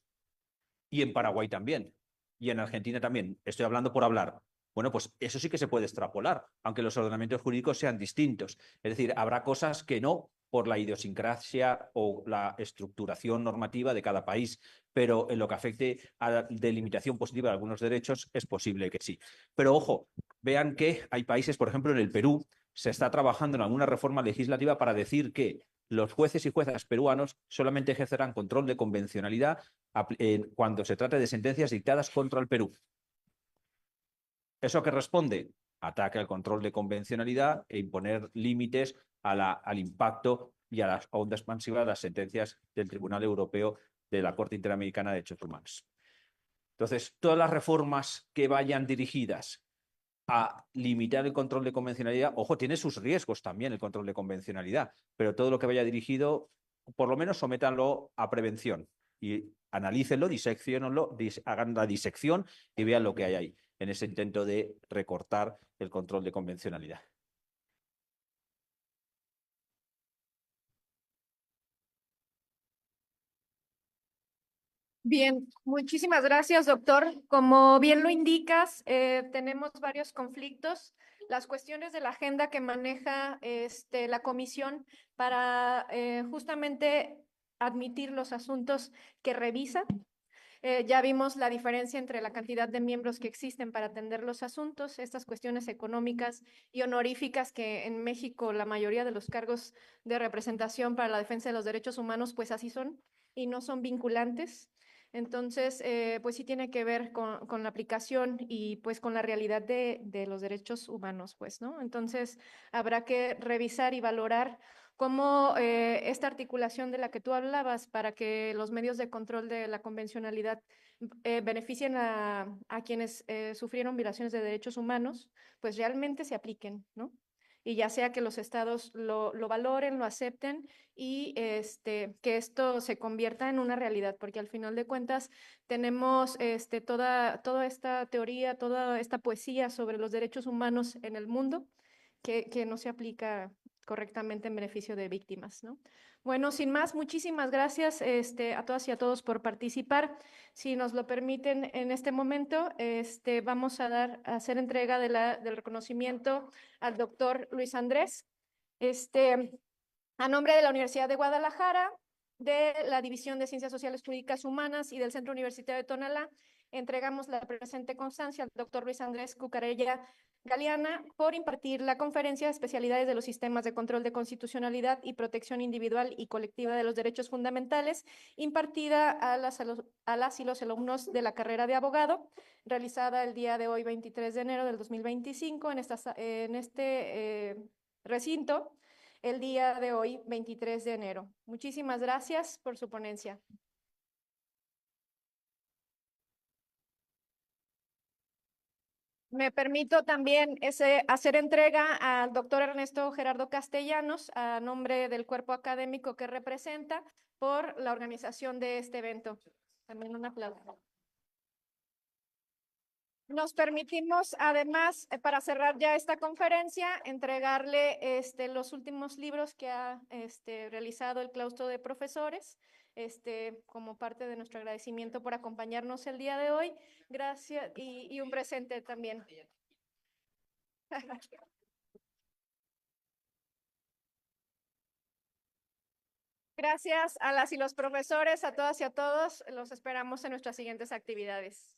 Speaker 4: Y en Paraguay también. Y en Argentina también. Estoy hablando por hablar. Bueno, pues eso sí que se puede extrapolar, aunque los ordenamientos jurídicos sean distintos. Es decir, habrá cosas que no por la idiosincrasia o la estructuración normativa de cada país, pero en lo que afecte a la delimitación positiva de algunos derechos es posible que sí. Pero ojo, vean que hay países, por ejemplo, en el Perú, se está trabajando en alguna reforma legislativa para decir que los jueces y juezas peruanos solamente ejercerán control de convencionalidad cuando se trate de sentencias dictadas contra el Perú. ¿Eso qué responde? Ataque al control de convencionalidad e imponer límites al impacto y a las ondas expansivas de las sentencias del Tribunal Europeo de la Corte Interamericana de Derechos Humanos. Entonces, todas las reformas que vayan dirigidas a limitar el control de convencionalidad, ojo, tiene sus riesgos también el control de convencionalidad, pero todo lo que vaya dirigido, por lo menos sométanlo a prevención y analícenlo, disecciónenlo, hagan la disección y vean lo que hay ahí en ese intento de recortar el control de convencionalidad.
Speaker 3: Bien, muchísimas gracias, doctor. Como bien lo indicas, tenemos varios conflictos. Las cuestiones de la agenda que maneja la comisión para justamente admitir los asuntos que revisa. Ya vimos la diferencia entre la cantidad de miembros que existen para atender los asuntos, estas cuestiones económicas y honoríficas que en México la mayoría de los cargos de representación para la defensa de los derechos humanos pues así son y no son vinculantes. Entonces, pues sí tiene que ver con la aplicación y pues con la realidad de los derechos humanos, pues, ¿no? Entonces, habrá que revisar y valorar cómo esta articulación de la que tú hablabas para que los medios de control de la convencionalidad beneficien a quienes sufrieron violaciones de derechos humanos, pues realmente se apliquen, ¿no? y ya sea que los estados lo valoren, lo acepten y que esto se convierta en una realidad, porque al final de cuentas tenemos toda esta teoría, toda esta poesía sobre los derechos humanos en el mundo que no se aplica correctamente en beneficio de víctimas, ¿no? Bueno, sin más, muchísimas gracias a todas y a todos por participar. Si nos lo permiten en este momento, vamos a hacer entrega del reconocimiento al doctor Luis Andrés, a nombre de la Universidad de Guadalajara, de la División de Ciencias Sociales, Jurídicas Humanas y del Centro Universitario de Tonalá. Entregamos la presente constancia al doctor Luis Andrés Cucarella Galeana por impartir la conferencia de especialidades de los sistemas de control de constitucionalidad y protección individual y colectiva de los derechos fundamentales, impartida a las y los alumnos de la carrera de abogado, realizada el día de hoy, 23 de enero del 2025, en este recinto, el día de hoy, 23 de enero. Muchísimas gracias por su ponencia. Me permito también hacer entrega al doctor Ernesto Gerardo Castellanos, a nombre del cuerpo académico que representa, por la organización de este evento. También un aplauso. Nos permitimos, además, para cerrar ya esta conferencia, entregarle los últimos libros que ha realizado el claustro de profesores, como parte de nuestro agradecimiento por acompañarnos el día de hoy. Gracias, y un presente también. Gracias a las y los profesores, a todas y a todos. Los esperamos en nuestras siguientes actividades.